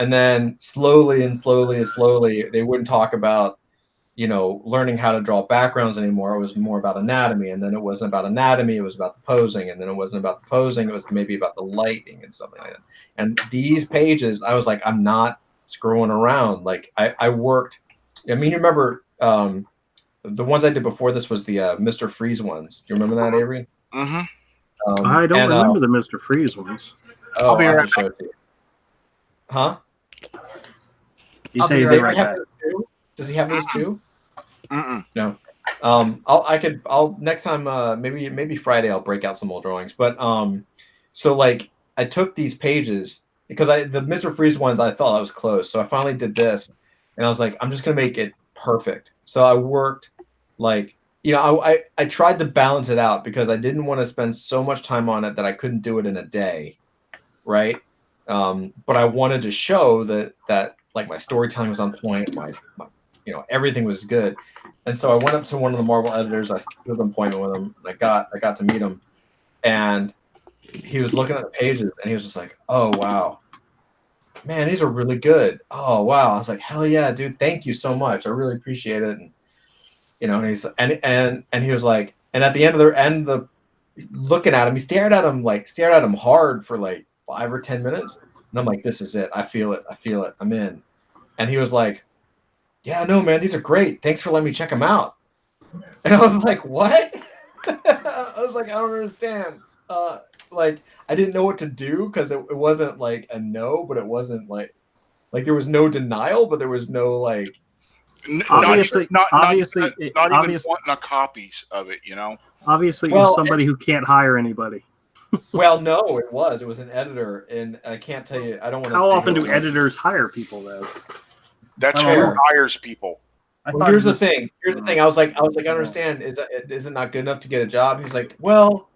And then slowly, they wouldn't talk about, learning how to draw backgrounds anymore. It was more about anatomy. And then it wasn't about anatomy. It was about the posing. And then it wasn't about the posing. It was maybe about the lighting and something like that. And these pages, I was like, I'm not screwing around. Like I worked. I mean, you remember the ones I did before this was the Mr. Freeze ones. Do you remember that, Avery? Mm-hmm. I don't remember the Mr. Freeze ones. Oh, I'll be right show it to you. Huh? You say Does he's Avery right have back. those too? Does he have those too? Mm-mm. No. I'll next time, maybe Friday I'll break out some old drawings. But so like I took these pages because the Mr. Freeze ones I thought I was close. So I finally did this and I was like, I'm just gonna make it perfect. So I worked like, I tried to balance it out because I didn't want to spend so much time on it that I couldn't do it in a day. Right. But I wanted to show that like my storytelling was on point, my everything was good. And so I went up to one of the Marvel editors. I scheduled an appointment with him. I got to meet him, and he was looking at the pages, and he was just like, "Oh wow, man, these are really good. Oh wow." I was like, "Hell yeah, dude! Thank you so much. I really appreciate it." And and he's and he was like, and at the end of the looking at him, he stared at him hard for like 5 or 10 minutes, and I'm like, "This is it. I feel it. I'm in." And he was like, "Yeah, no, man, these are great. Thanks for letting me check them out." And I was like, "What?" I was like, "I don't understand." Like I didn't know what to do because it wasn't like a no, but it wasn't like there was no denial, but there was no like. Obviously, not obviously, even obviously, wanting a copies of it, obviously, it was somebody who can't hire anybody. Well, no, it was an editor, and I can't tell you. I don't want to. How often do editors hire people though? That's Fair. who hires people. Well, here's the thing. I was like, I understand. Is it not good enough to get a job? He's like, well,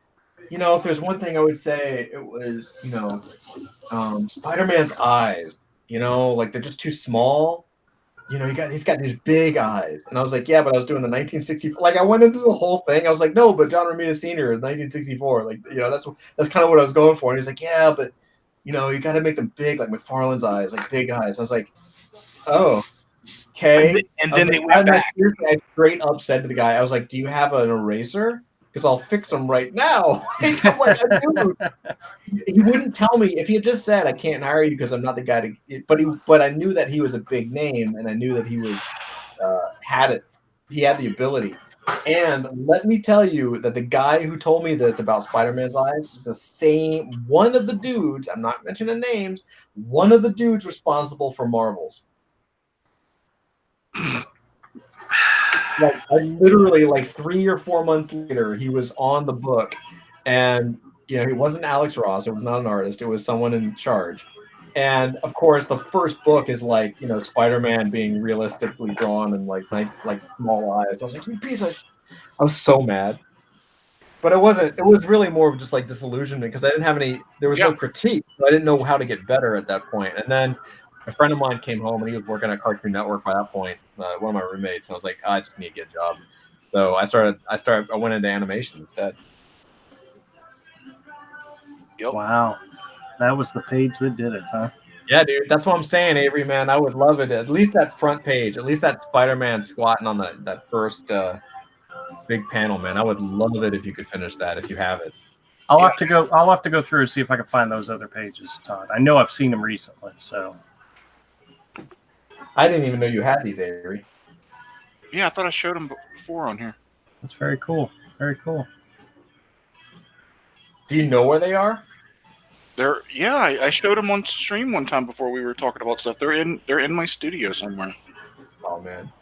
if there's one thing I would say, it was, Spider-Man's eyes. Like they're just too small. He's got these big eyes, and I was like, yeah, but I was doing the 1964. Like I went into the whole thing. I was like, no, but John Romita Sr. 1964. Like that's kind of what I was going for. And he's like, yeah, but you got to make them big, like McFarlane's eyes, like big eyes. I was like, oh. Okay. And then they went back. I straight up said to the guy, I was like, "Do you have an eraser? Because I'll fix them right now." I'm like, dude. He wouldn't tell me. If he had just said, "I can't hire you because I'm not the guy to," but I knew that he was a big name, and I knew that he was had it. He had the ability. And let me tell you that the guy who told me this about Spider-Man's eyes is the same one of the dudes. I'm not mentioning names. One of the dudes responsible for Marvels. Like I literally, like 3 or 4 months later, he was on the book, and it wasn't Alex Ross. It was not an artist. It was someone in charge. And of course, the first book is like Spider-Man being realistically drawn and like small eyes. I was like, "You piece of!" I was so mad, but it wasn't. It was really more of just like disillusionment because I didn't have any. There was no critique. So I didn't know how to get better at that point. And then a friend of mine came home and he was working at Cartoon Network by that point. One of my roommates. And I was like, I just need to get a job. So I went into animation instead. Yep. Wow, that was the page that did it, huh? Yeah, dude. That's what I'm saying, Avery. Man, I would love it. At least that front page. At least that Spider-Man squatting on that first big panel, man. I would love it if you could finish that. If you have it. I'll have to go through and see if I can find those other pages, Todd. I know I've seen them recently, so. I didn't even know you had these, Avery. Yeah, I thought I showed them before on here. That's very cool. Very cool. Do you know where they are? I showed them on stream one time before we were talking about stuff. They're in my studio somewhere. Oh man.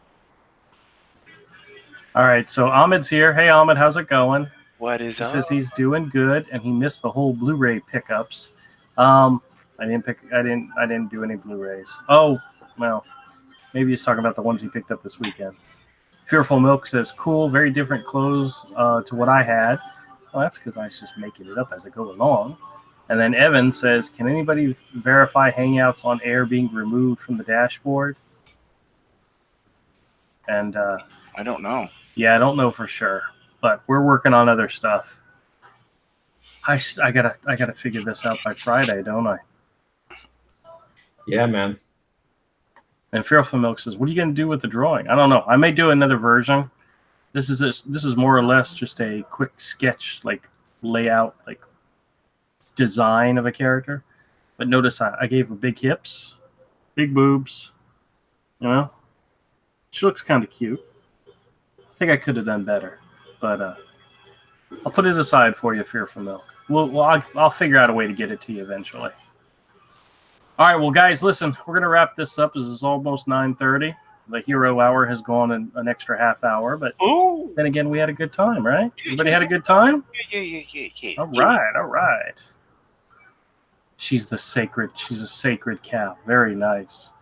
All right, so Ahmed's here. Hey Ahmed, how's it going? What is up? He says he's doing good, and he missed the whole Blu-ray pickups. I didn't do any Blu-rays. Oh, well, Maybe he's talking about the ones he picked up this weekend. Fearful Milk says, cool, very different clothes to what I had. Well, that's because I was just making it up as I go along. And then Evan says, can anybody verify Hangouts on air being removed from the dashboard? And I don't know. yeah, I don't know for sure, but we're working on other stuff. I gotta figure this out by Friday, don't I? Yeah, man. And Fearful Milk says, what are you going to do with the drawing? I don't know. I may do another version. This is more or less just a quick sketch, like layout, like design of a character. But notice I gave her big hips, big boobs. You know, she looks kind of cute. I think I could have done better, but I'll put it aside for you, Fearful Milk. I'll figure out a way to get it to you eventually. All right, well, guys, listen, we're going to wrap this up. This is almost 9:30. The hero hour has gone an extra half hour, but then again, we had a good time, right? Everybody had a good time? Yeah. All right. She's a sacred cow. Very nice.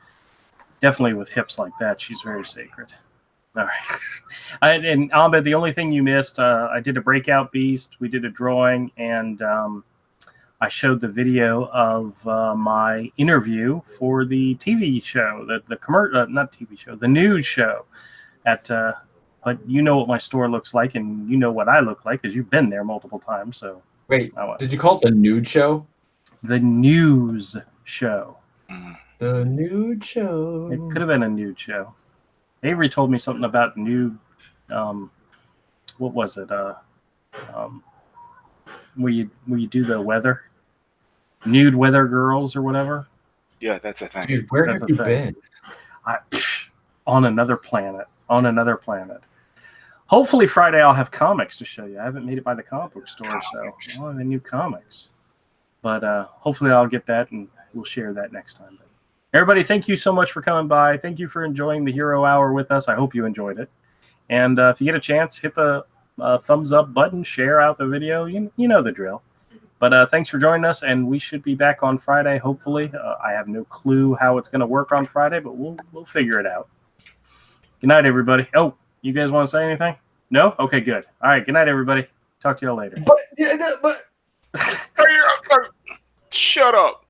Definitely with hips like that, she's very sacred. All right. And Ahmed, the only thing you missed, I did a breakout beast. We did a drawing, and I showed the video of my interview for the TV show, not TV show, the news show. But you know what my store looks like, and you know what I look like, because you've been there multiple times. So wait, did you call it the nude show? The news show. The nude show. It could have been a nude show. Avery told me something about nude. What was it? Where you do the weather, nude weather girls or whatever. Yeah, that's a thing. Dude, where That's have a you thing. been? On another planet. Hopefully Friday I'll have comics to show you. I haven't made it by the comic book store, so I'll have new comics. But hopefully I'll get that, and we'll share that next time. Everybody, thank you so much for coming by. Thank you for enjoying the Hero Hour with us. I hope you enjoyed it. And if you get a chance, hit the thumbs up button, share out the video. You know the drill. But thanks for joining us, and we should be back on Friday, hopefully. I have no clue how it's going to work on Friday, but we'll figure it out. Good night, everybody. Oh, you guys want to say anything? No? Okay, good. All right, good night, everybody. Talk to y'all later. But Shut up.